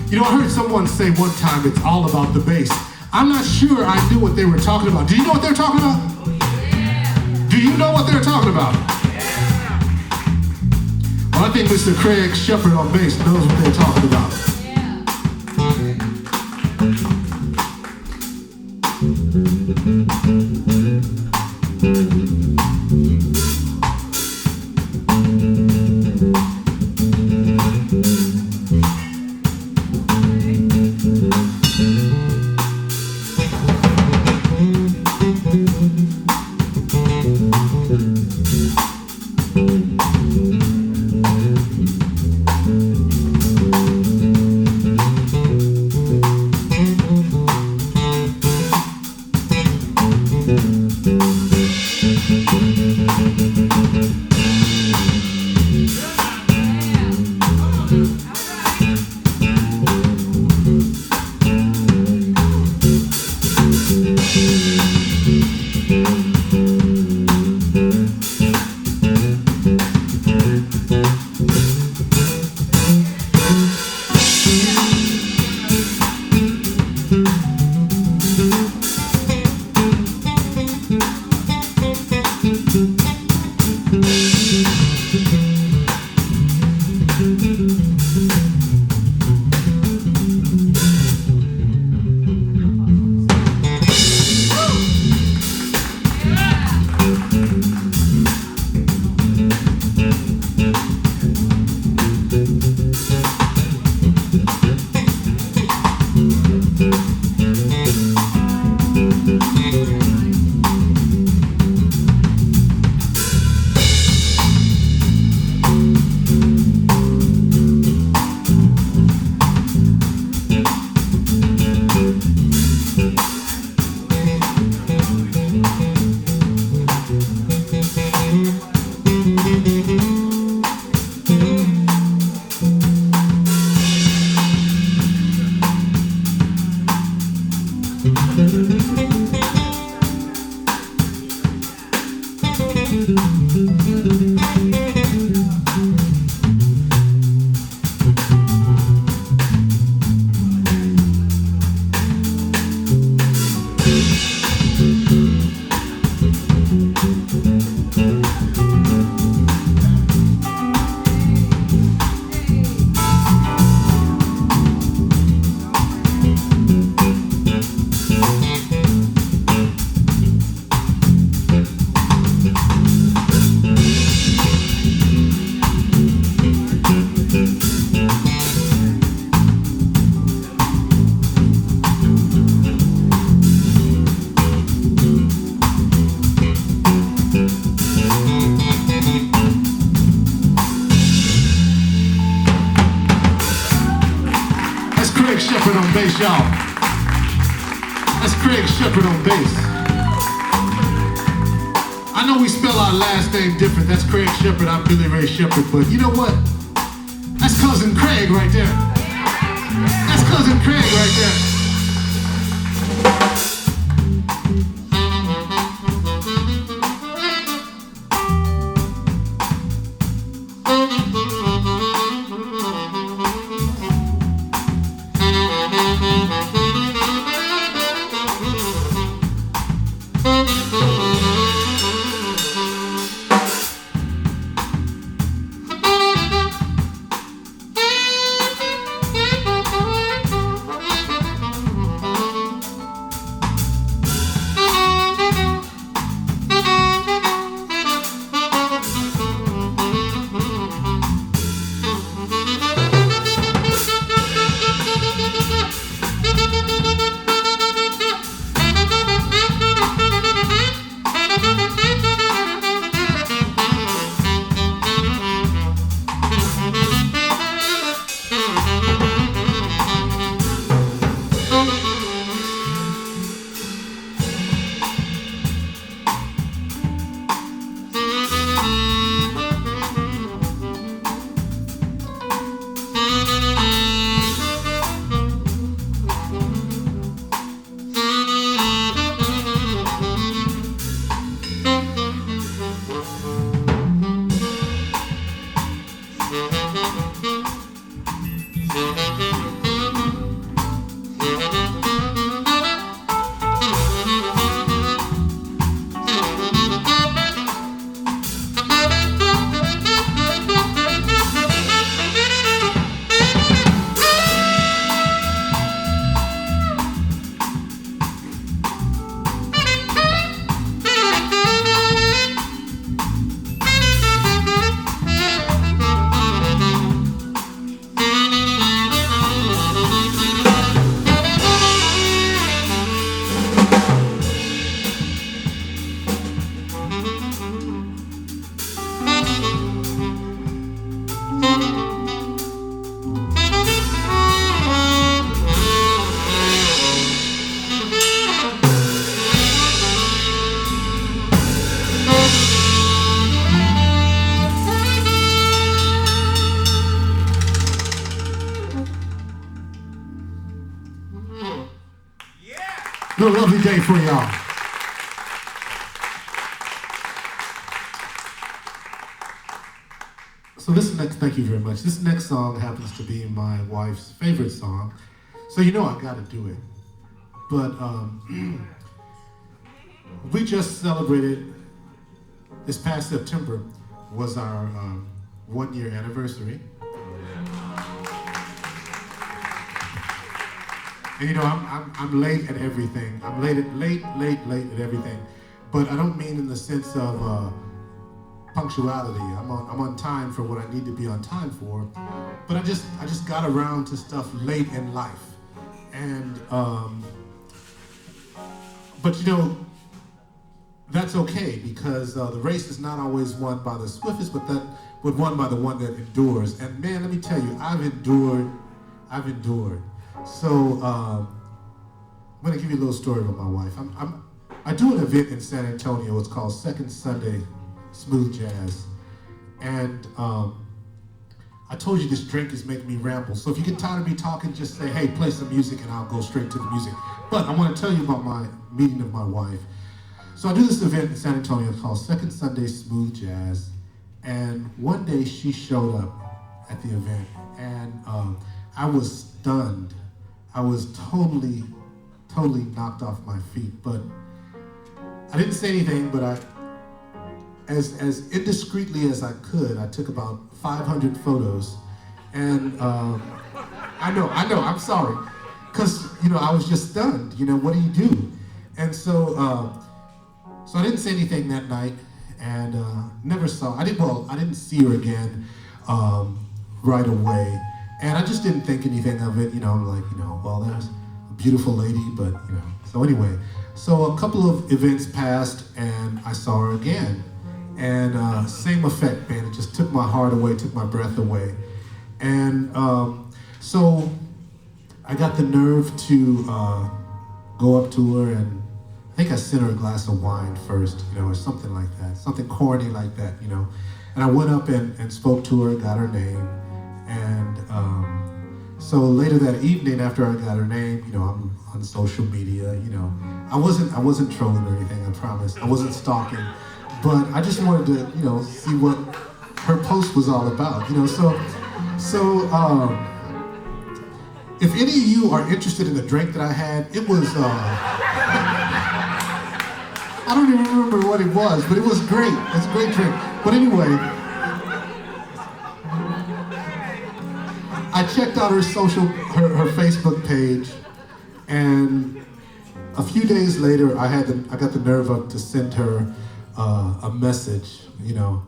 You know, I heard someone say one time it's all about the bass. I'm not sure I knew what they were talking about. Do you know what they're talking about? Do you know what they're talking about? Well, I think Mr. Craig Sheppard on bass knows what they're talking about. Sheppard on bass, y'all. That's Craig Sheppard on bass. I know we spell our last name different. That's Craig Sheppard, I'm Billy Ray Sheppard, but you know what? That's Cousin Craig right there. That's Cousin Craig right there. a lovely day for y'all. So thank you very much. This next song happens to be my wife's favorite song. So you know I gotta do it. But we just celebrated, this past September was our 1 year anniversary. And you know, I'm late at everything. I'm late at everything. But I don't mean in the sense of punctuality. I'm on time for what I need to be on time for. But I just got around to stuff late in life. And but you know, that's okay, because the race is not always won by the swiftest, but won by the one that endures. And man, let me tell you, I've endured. So I'm gonna give you a little story about my wife. I do an event in San Antonio. It's called Second Sunday Smooth Jazz. And I told you this drink is making me ramble. So if you get tired of me talking, just say, hey, play some music, and I'll go straight to the music. But I want to tell you about my meeting of my wife. So I do this event in San Antonio called Second Sunday Smooth Jazz. And one day she showed up at the event, and I was stunned. I was totally knocked off my feet. But I didn't say anything, but as indiscreetly as I could, I took about 500 photos. And I know, I'm sorry. Because, you know, I was just stunned. You know, what do you do? And so I didn't say anything that night, and I didn't see her again right away. And I just didn't think anything of it. You know, I'm like, you know, well, there's a beautiful lady, but, you know. So anyway, so a couple of events passed, and I saw her again. And same effect, man. It just took my heart away, took my breath away. And so I got the nerve to go up to her, and I think I sent her a glass of wine first, you know, or something like that, something corny like that, you know. And I went up and spoke to her, got her name. And so later that evening, after I got her name, you know, I'm on social media, you know. I wasn't trolling or anything, I promise. I wasn't stalking. But I just wanted to, you know, see what her post was all about, you know. So if any of you are interested in the drink that I had, it was, I don't even remember what it was, but it was great. It's a great drink. But anyway, I checked out her Facebook page, and a few days later, I got the nerve up to send her a message, you know,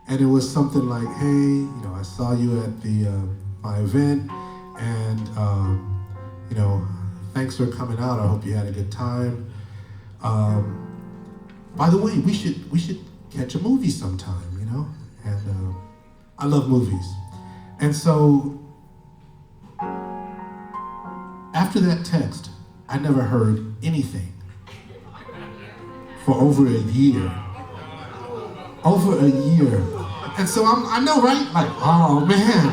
and it was something like, hey, you know, I saw you at my event, and you know, thanks for coming out. I hope you had a good time. By the way, we should catch a movie sometime, you know, and I love movies. And so after that text, I never heard anything for over a year. Over a year. And so I know, right? Like, oh man.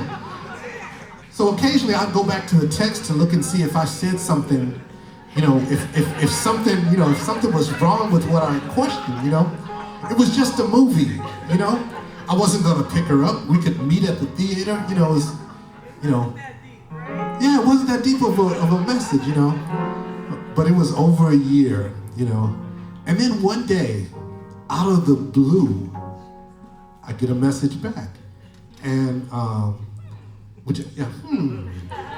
So occasionally I'd go back to the text to look and see if I said something, you know, if something, you know, if something was wrong with what I questioned, you know. It was just a movie, you know. I wasn't gonna pick her up. We could meet at the theater, you know, it was, you know. Yeah, it wasn't that deep of a message, you know. But it was over a year, you know. And then one day, out of the blue, I get a message back. And,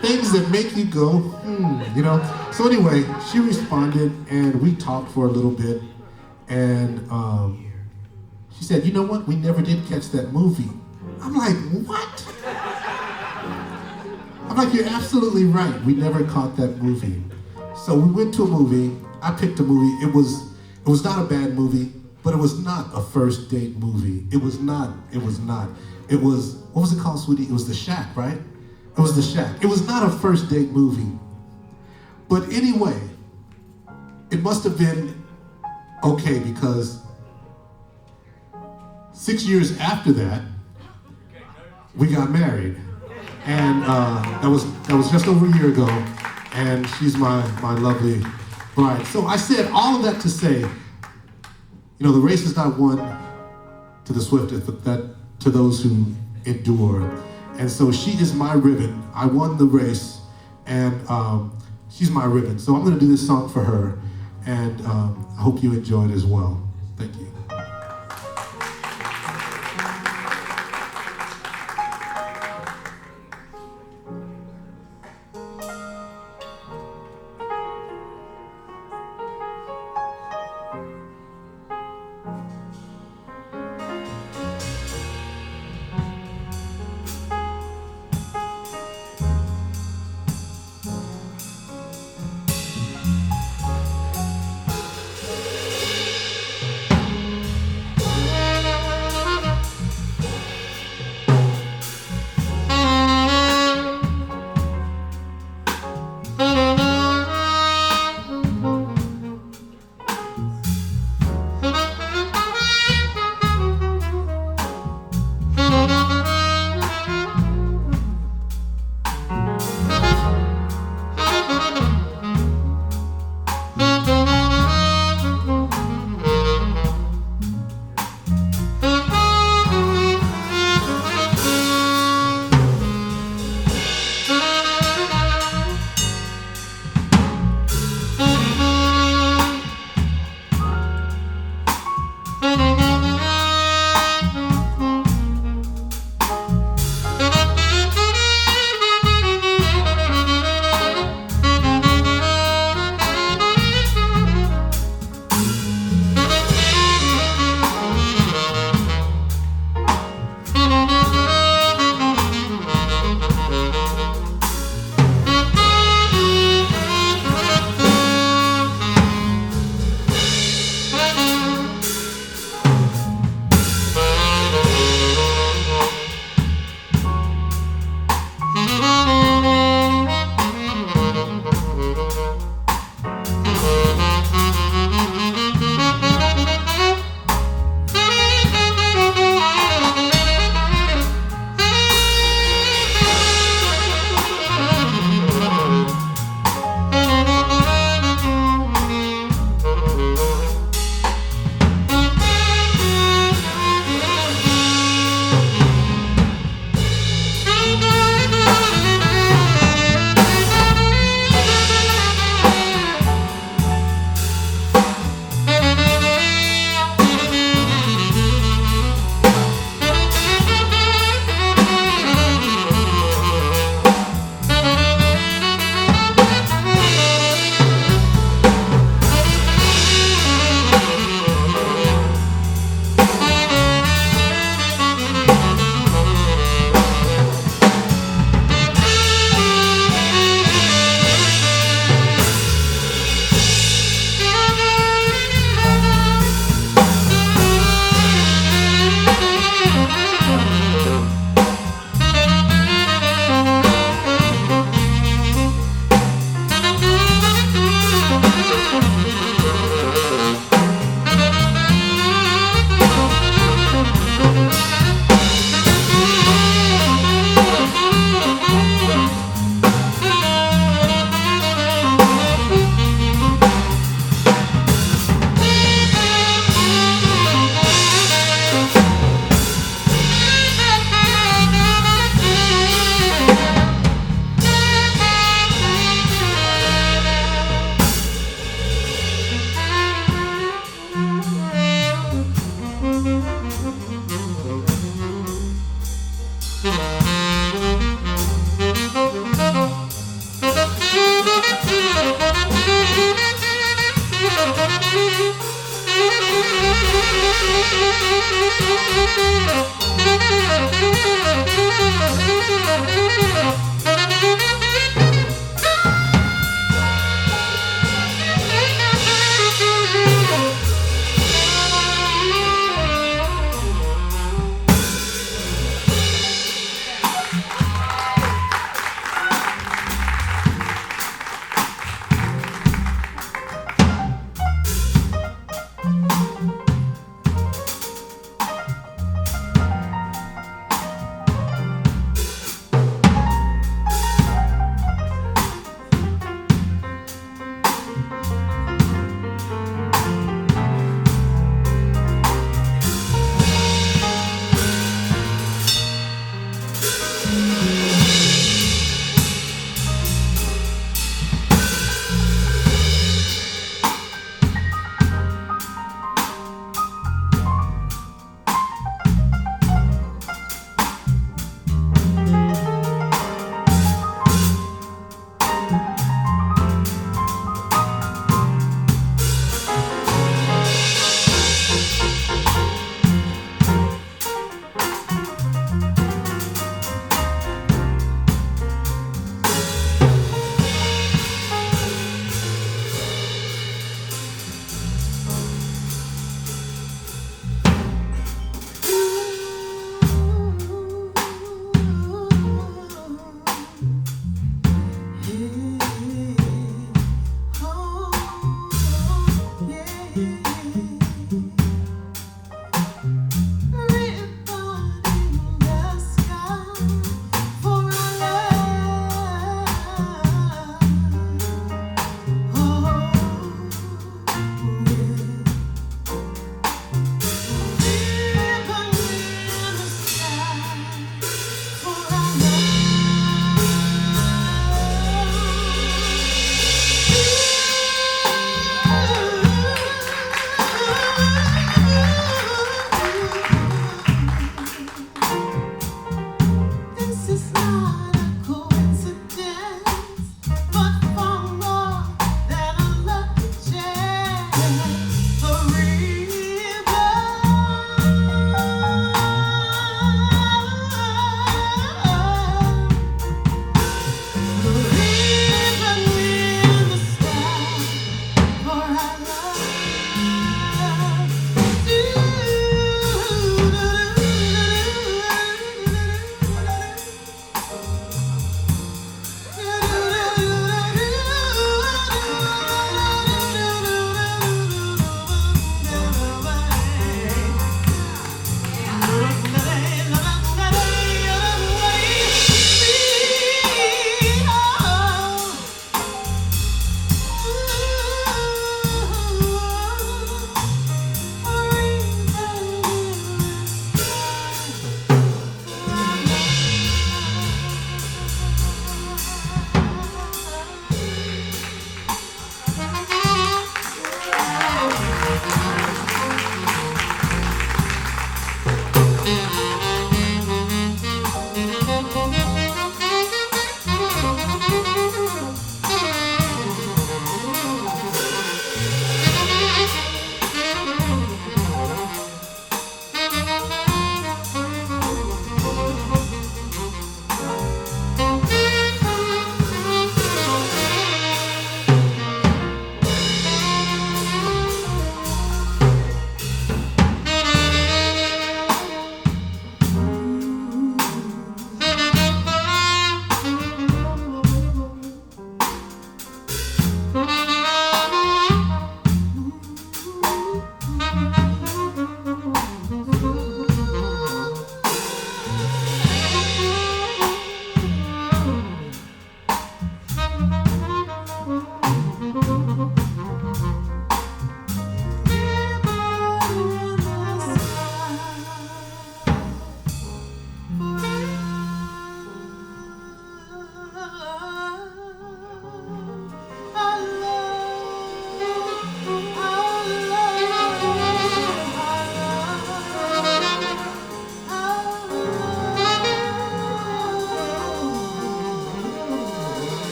things that make you go, you know. So anyway, she responded, and we talked for a little bit. And she said, you know what, we never did catch that movie. I'm like, what? I'm like, you're absolutely right. We never caught that movie. So we went to a movie. I picked a movie. It was not a bad movie, but it was not a first date movie. It was not. It was, what was it called, sweetie? It was The Shack, right? It was The Shack. It was not a first date movie. But anyway, it must have been okay, because 6 years after that, we got married. And that was just over a year ago. And she's my lovely Right. So I said all of that to say, the race is not won to the swiftest, but that to those who endure. And so she is my ribbon. I won the race, and she's my ribbon. So I'm going to do this song for her, and I hope you enjoy it as well. Thank you.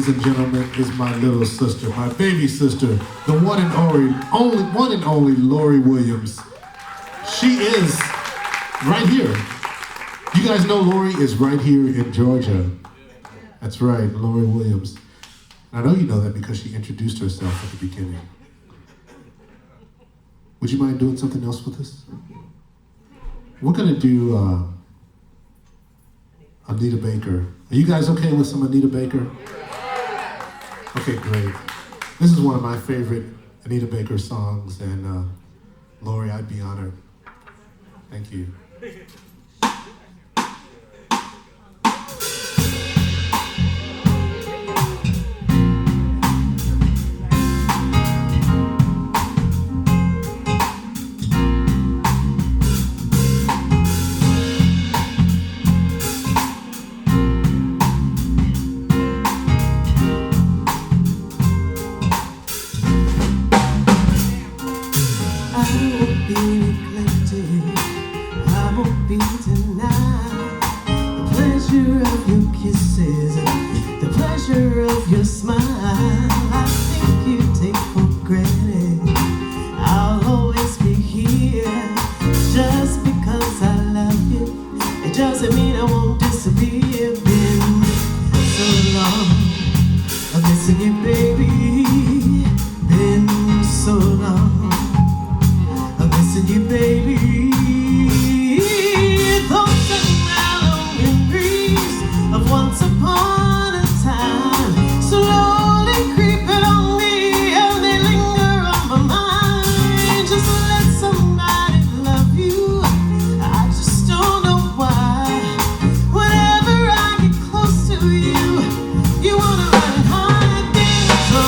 ladies and gentlemen, is my little sister, my baby sister, the one and only Lori Williams. She is right here. You guys know Lori is right here in Georgia. That's right, Lori Williams. I know you know that because she introduced herself at the beginning. Would you mind doing something else with us? We're gonna do Anita Baker. Are you guys okay with some Anita Baker? Okay, great. This is one of my favorite Anita Baker songs, and Lori, I'd be honored. Thank you. Your smile, I think you take for granted. I'll always be here just because I love you. It doesn't mean I won't disappear. Been so long, I'm missing you, baby. Been so long, I'm missing you, baby. Those are memories of once upon a time. Slowly creeping on me, and they linger on my mind. Just let somebody love you. I just don't know why. Whenever I get close to you, you wanna run and hide. So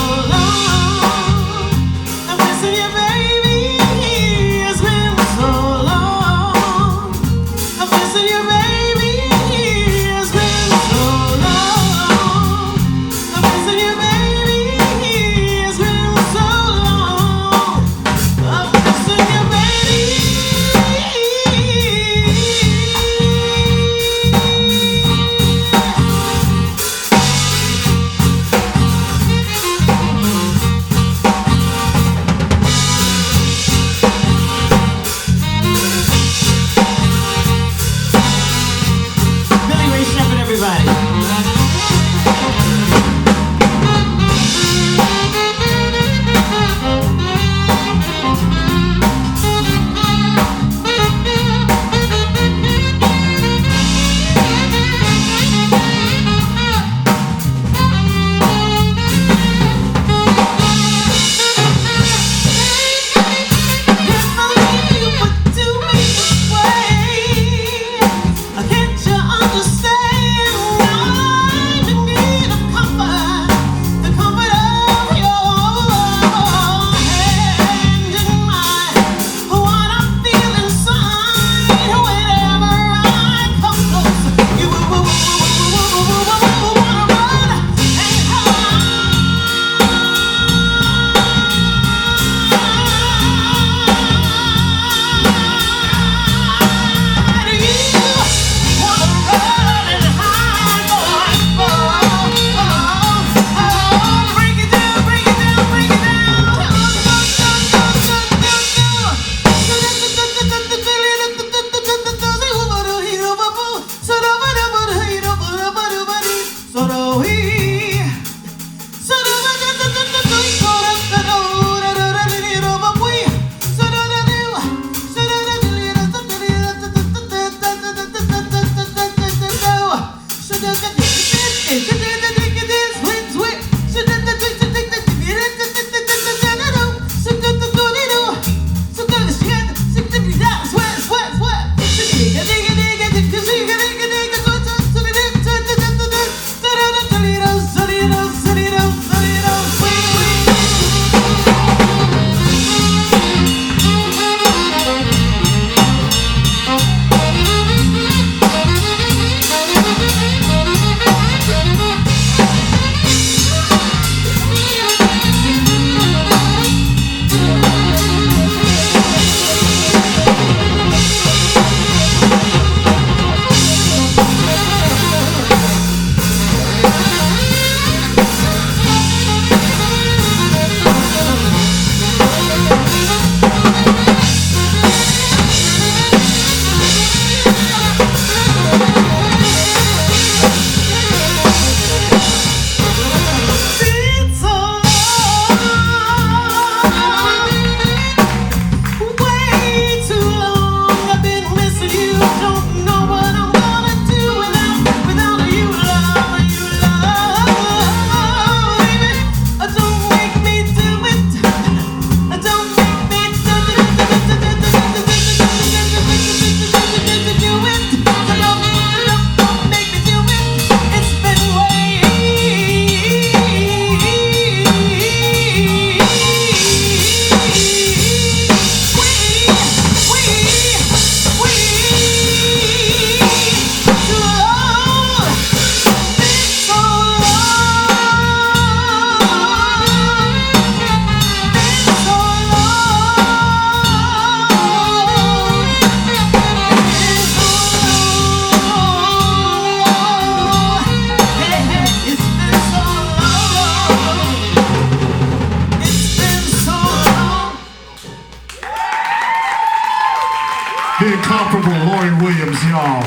The incomparable Lori Williams, y'all.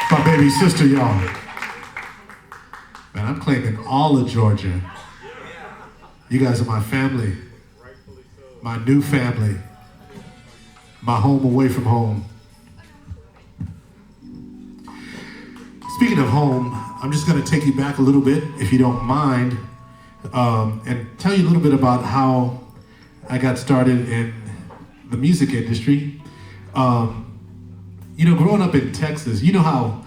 My baby sister, y'all. Man, I'm claiming all of Georgia. You guys are my family. My new family. My home away from home. Speaking of home, I'm just going to take you back a little bit, if you don't mind, and tell you a little bit about how I got started in the music industry. You know, growing up in Texas, you know how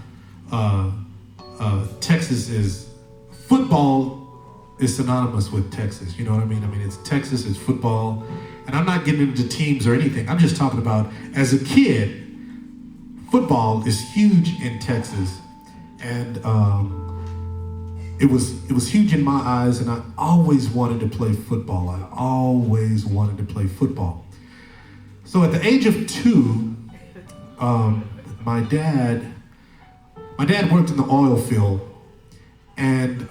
Texas is, football is synonymous with Texas, you know what I mean? I mean, it's Texas, it's football, and I'm not getting into teams or anything. I'm just talking about, as a kid, football is huge in Texas. And it was huge in my eyes, and I always wanted to play football. I always wanted to play football. So at the age of 2, my dad worked in the oil field, and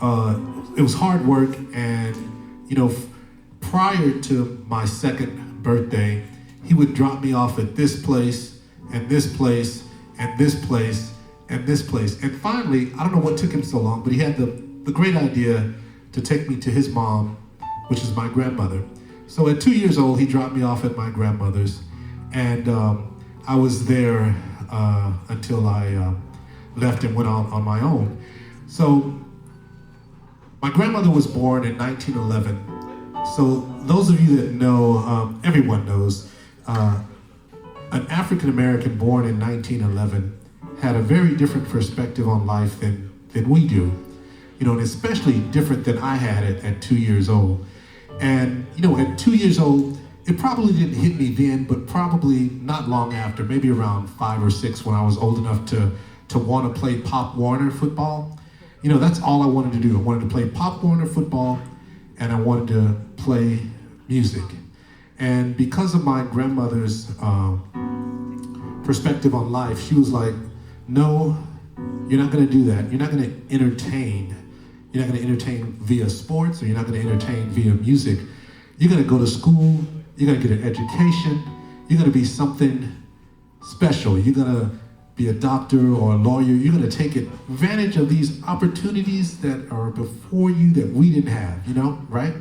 it was hard work. And you know, prior to my 2nd birthday, he would drop me off at this place and this place and this place and this place. And finally, I don't know what took him so long, but he had the great idea to take me to his mom, which is my grandmother. So at 2 years old, he dropped me off at my grandmother's, and I was there until I left and went on my own. So my grandmother was born in 1911. So those of you that know, everyone knows, an African American born in 1911 had a very different perspective on life than we do, you know, and especially different than I had it at 2 years old. And, you know, at 2 years old, it probably didn't hit me then, but probably not long after, maybe around 5 or 6, when I was old enough to want to play Pop Warner football. You know, that's all I wanted to do. I wanted to play Pop Warner football, and I wanted to play music. And because of my grandmother's perspective on life, she was like, no, you're not going to do that. You're not going to entertain. You're not going to entertain via sports, or you're not going to entertain via music. You're going to go to school. You're going to get an education. You're going to be something special. You're going to be a doctor or a lawyer. You're going to take advantage of these opportunities that are before you that we didn't have, you know, right?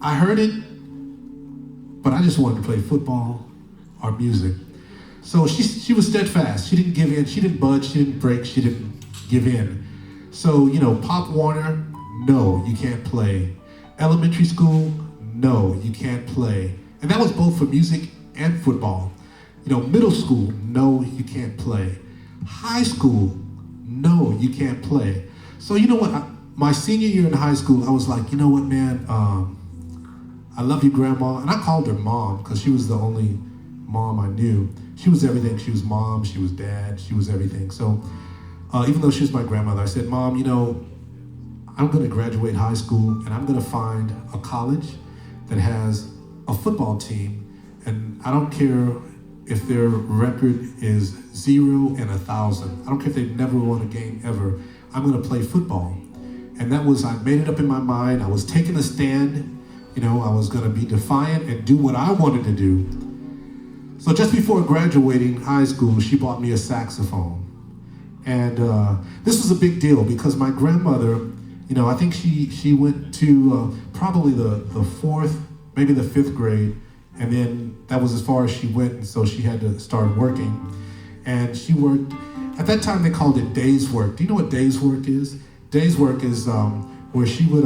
I heard it, but I just wanted to play football or music. So she was steadfast. She didn't give in. She didn't budge. She didn't break. She didn't give in. So, you know, Pop Warner, no, you can't play. Elementary school, no, you can't play. And that was both for music and football. You know, middle school, no, you can't play. High school, no, you can't play. So, you know what? My senior year in high school, I was like, you know what, man? I love you, Grandma. And I called her Mom because she was the only mom I knew. She was everything. She was mom, she was dad, she was everything. So even though she was my grandmother, I said, Mom, you know, I'm going to graduate high school, and I'm going to find a college that has a football team, and I don't care if their record is 0 and 1,000. I don't care if they've never won a game ever. I'm going to play football. And that was, I made it up in my mind. I was taking a stand. You know, I was going to be defiant and do what I wanted to do. So just before graduating high school, she bought me a saxophone. And this was a big deal because my grandmother, you know, I think she went to probably the 4th, maybe the 5th grade, and then that was as far as she went, and so she had to start working. And she worked, at that time they called it day's work. Do you know what day's work is? Day's work is where she would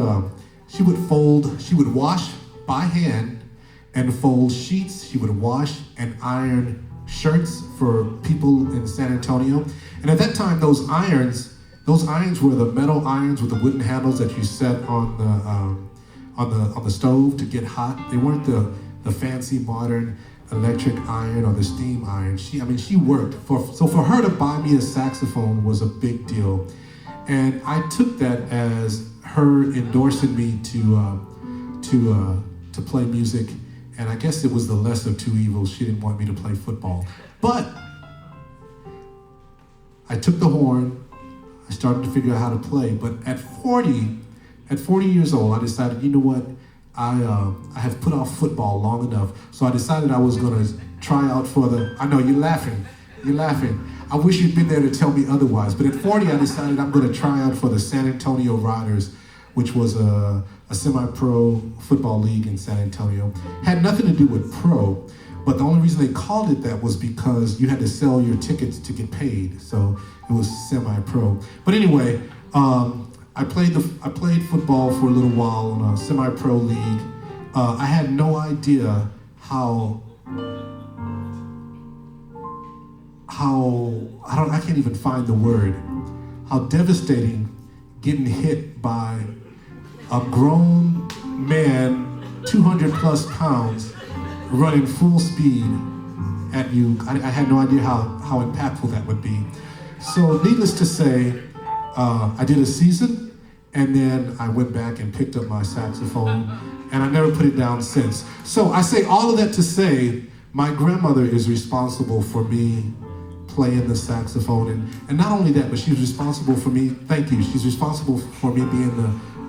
wash by hand and fold sheets. She would wash and iron shirts for people in San Antonio. And at that time, those irons were the metal irons with the wooden handles that you set on the stove to get hot. They weren't the fancy modern electric iron or the steam iron. She worked. So for her to buy me a saxophone was a big deal. And I took that as her endorsing me to play music. And I guess it was the lesser of two evils. She didn't want me to play football. But I took the horn. I started to figure out how to play. But at 40 years old, I decided, you know what? I have put off football long enough, so I decided I was going to try out for the. I know you're laughing. You're laughing. I wish you'd been there to tell me otherwise. But at 40, I decided I'm going to try out for the San Antonio Riders, which was a semi-pro football league in San Antonio. Had nothing to do with pro, but the only reason they called it that was because you had to sell your tickets to get paid. So it was semi-pro. But anyway, I played football for a little while in a semi-pro league. I had no idea how I can't even find the word, how devastating getting hit by a grown man, 200 plus pounds, running full speed at you. I had no idea how impactful that would be. So needless to say, I did a season, and then I went back and picked up my saxophone, and I never put it down since. So I say all of that to say, my grandmother is responsible for me playing the saxophone, and not only that, but she's responsible for me, thank you, she's responsible for me being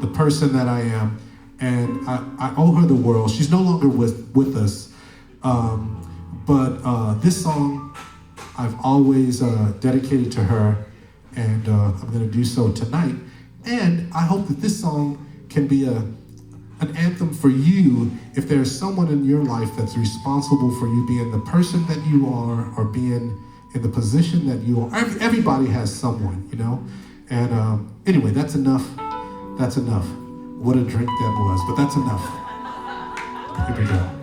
the person that I am, and I owe her the world. She's no longer with us, but this song I've always dedicated to her, and I'm going to do so tonight. And I hope that this song can be an anthem for you if there's someone in your life that's responsible for you being the person that you are, or being in the position that you are. Everybody has someone, you know? And anyway, that's enough. That's enough. What a drink that was, but that's enough. Here we go.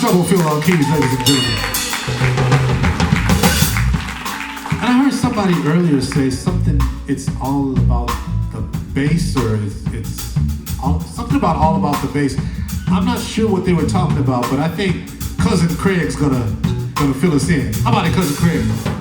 Stubblefield on keys, ladies and gentlemen. And I heard somebody earlier say something, it's all about the bass, or it's something about all about the bass. I'm not sure what they were talking about, but I think Cousin Craig's gonna fill us in. How about it, Cousin Craig?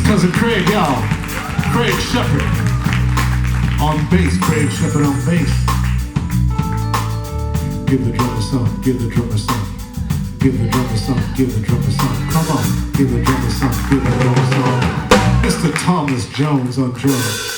Cousin Craig, y'all. Craig Sheppard on bass. Craig Sheppard on bass. Give the drummer some. Give the drummer some. Give the drummer some. Give the drummer some. Come on. Give the drummer some. Give the drummer some. Mr. Thomas Jones on drums.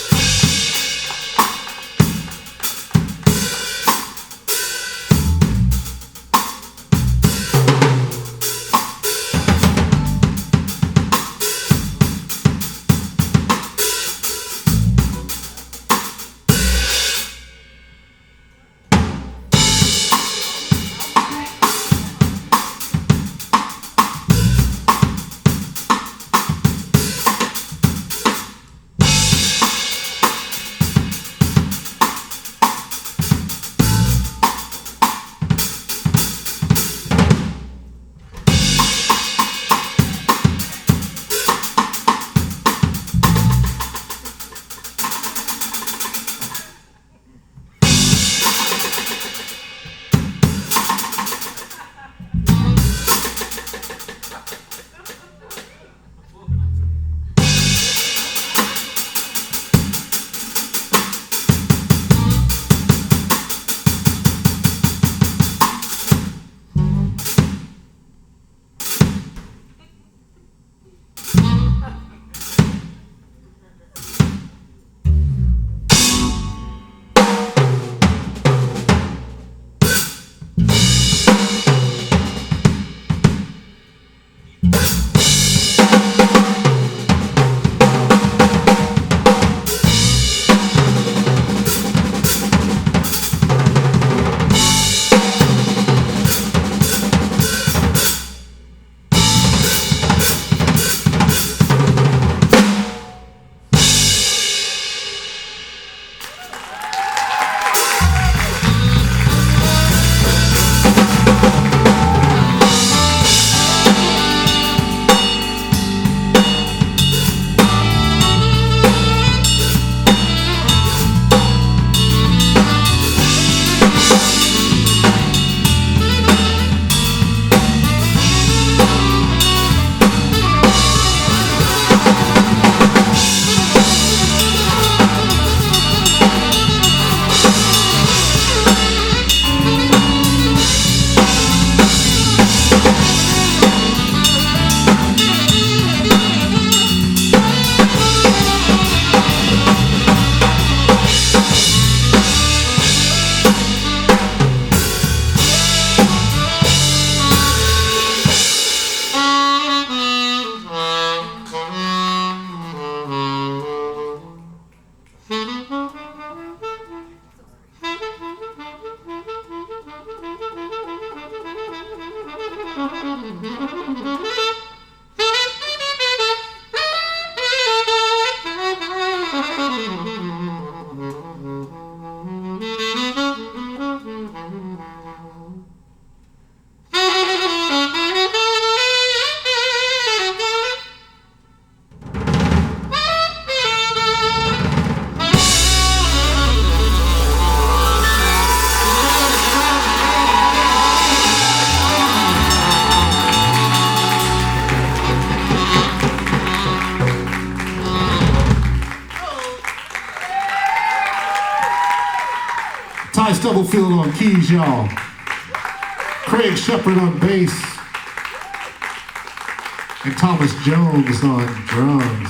Ty Stubblefield on keys, y'all. Craig Sheppard on bass. And Thomas Jones on drums.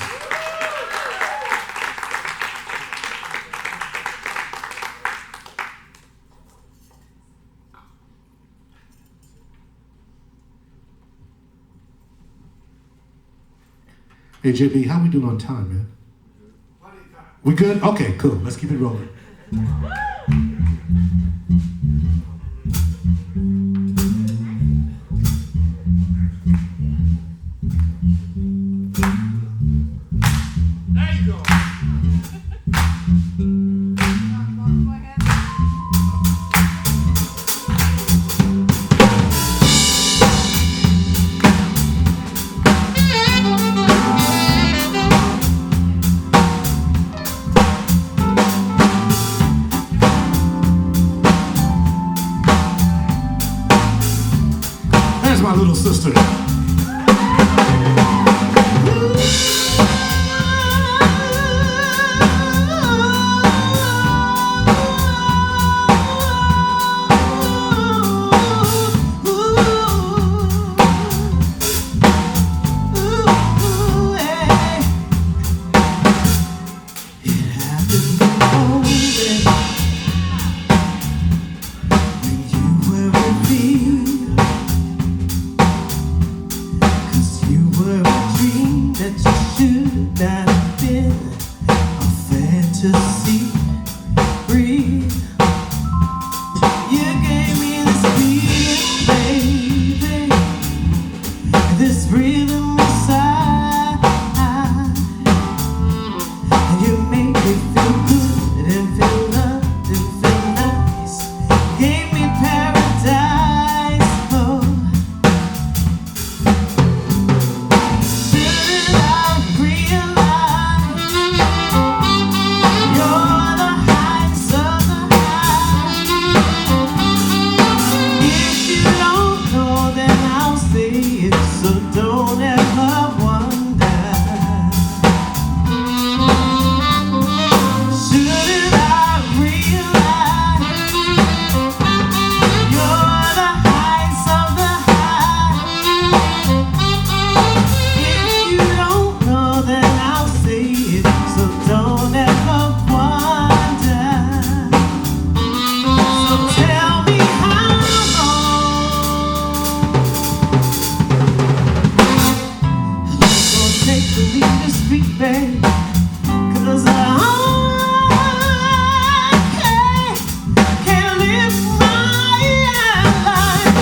Hey, JB, how we doing on time, man? We good? Okay, cool. Let's keep it rolling. There you go. There's my little sister. This rhythm inside, and you make me feel good and feel loved and feel nice. Gave me paradise. Oh, shouldn't I realize you're the highest of the high? If you don't know, then I'll say it. So don't ever wonder. Shouldn't I realize you're the highest of the high? If you don't know, then I'll say it. So don't ever wonder. So tell me how take the lead to speak, babe, 'cause I can't live my life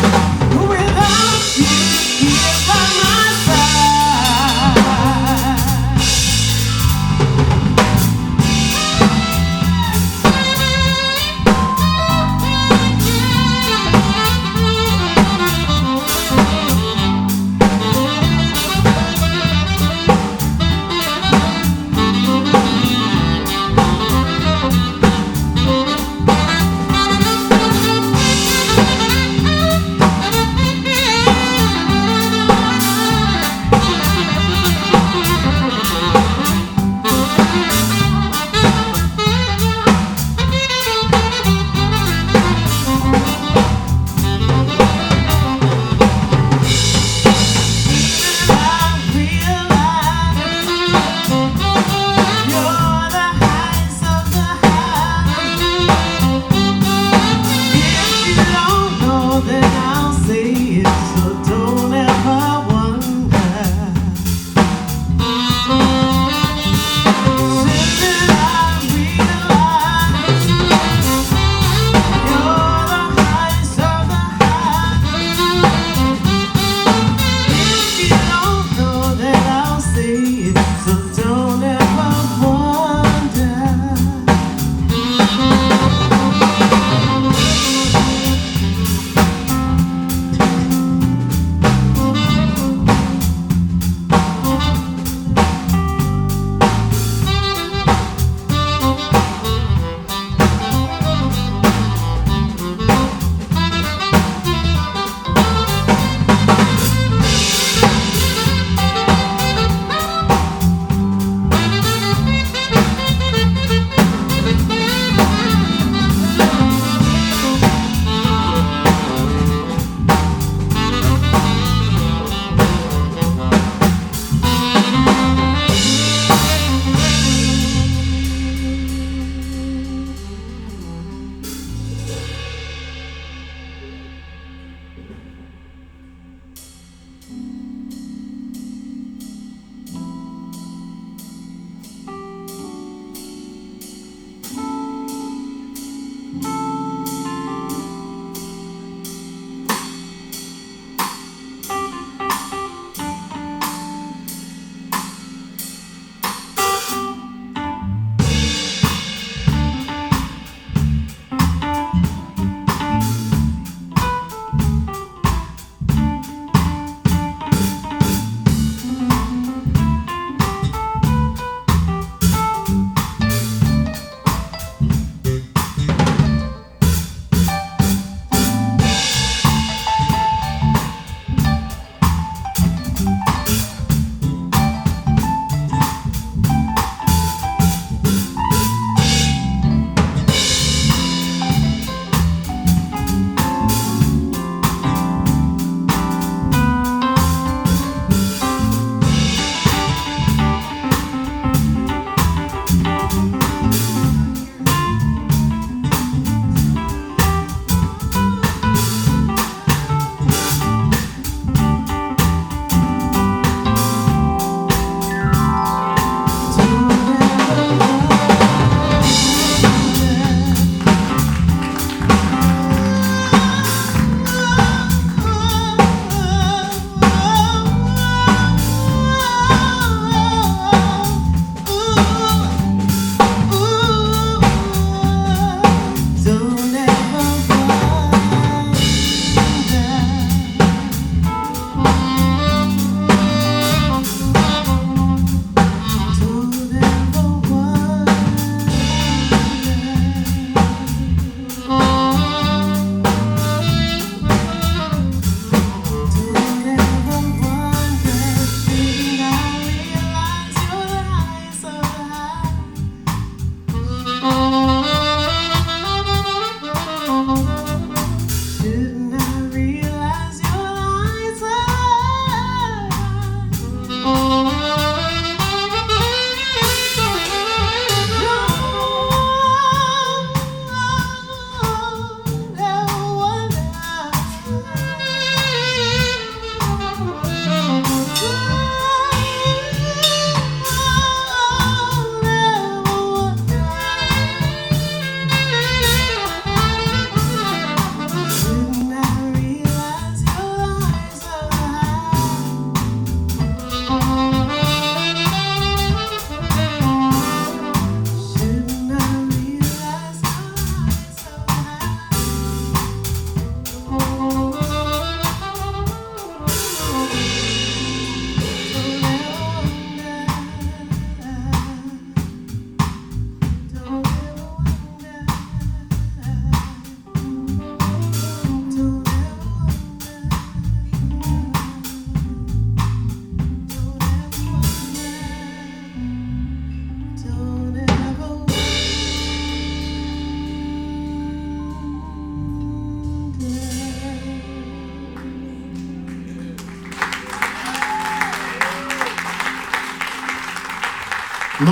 without you here by my side.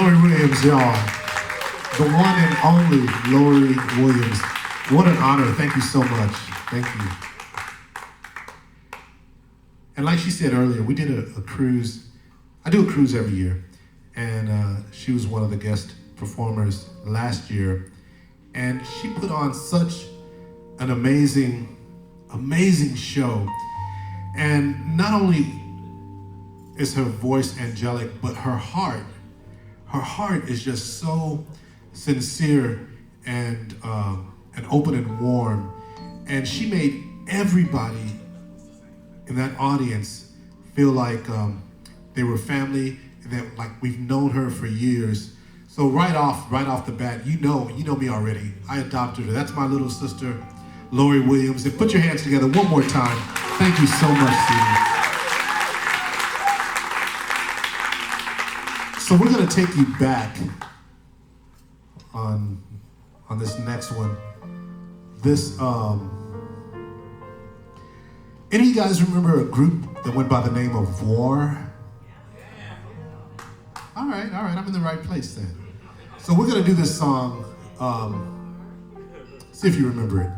Lori Williams, y'all. The one and only Lori Williams. What an honor. Thank you so much. Thank you. And like she said earlier, we did a cruise. I do a cruise every year. And she was one of the guest performers last year. And she put on such an amazing, amazing show. And not only is her voice angelic, but her heart is just so sincere and open and warm. And she made everybody in that audience feel like they were family, and that like we've known her for years. So right off the bat, you know me already. I adopted her. That's my little sister, Lori Williams. And put your hands together one more time. Thank you so much, Stevie. So we're gonna take you back on this next one. This any of you guys remember a group that went by the name of War? All right, I'm in the right place then. So we're gonna do this song. See if you remember it.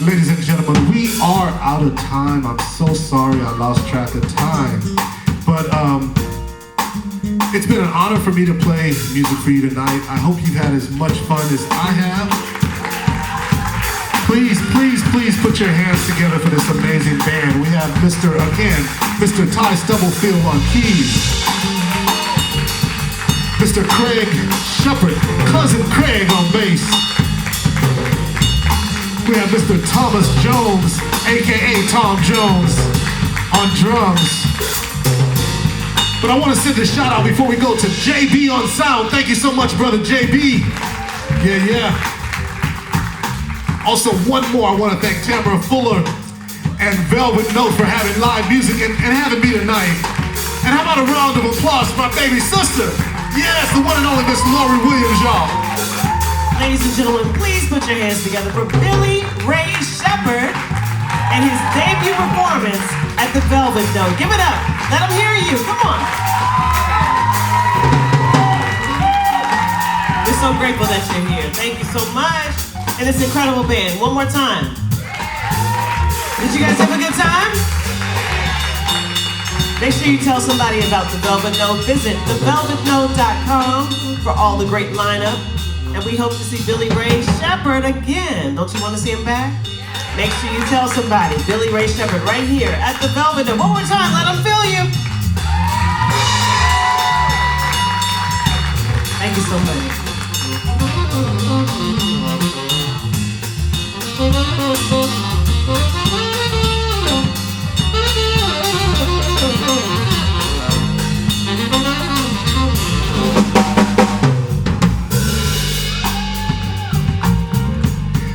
Ladies and gentlemen, we are out of time. I'm so sorry I lost track of time. But it's been an honor for me to play music for you tonight. I hope you've had as much fun as I have. Please, please, please put your hands together for this amazing band. We have Mr. Ty Stubblefield on keys. Mr. Craig Sheppard, Cousin Craig on bass. We have Mr. Thomas Jones, aka Tom Jones, on drums. But I want to send a shout out before we go to JB on sound. Thank you so much, brother JB. Yeah. Also, one more, I want to thank Tamara Fuller and Velvet Note for having live music and having me tonight. And how about a round of applause for my baby sister? Yes, the one and only Miss Lori Williams, y'all. Ladies and gentlemen, please put your hands together for Billy Ray Sheppard and his debut performance at the Velvet Note. Give it up. Let them hear you. Come on. We're so grateful that you're here. Thank you so much. And this incredible band. One more time. Did you guys have a good time? Make sure you tell somebody about the Velvet Note. Visit thevelvetnote.com for all the great lineup. And we hope to see Billy Ray Sheppard again. Don't you want to see him back? Make sure you tell somebody. Billy Ray Sheppard right here at the Velvet Note. One more time, let them feel you. Thank you so much.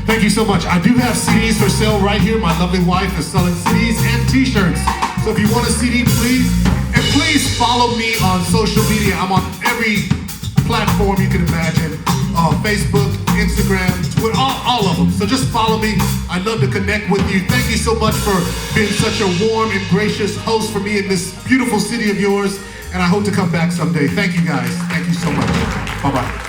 Thank you so much. I do have CDs for sale right here. My lovely wife is selling CDs and t-shirts. So if you want a CD, please. And please follow me on social media. I'm on every platform you can imagine. Facebook, Instagram, Twitter, all of them. So just follow me. I'd love to connect with you. Thank you so much for being such a warm and gracious host for me in this beautiful city of yours. And I hope to come back someday. Thank you guys. Thank you so much. Bye-bye.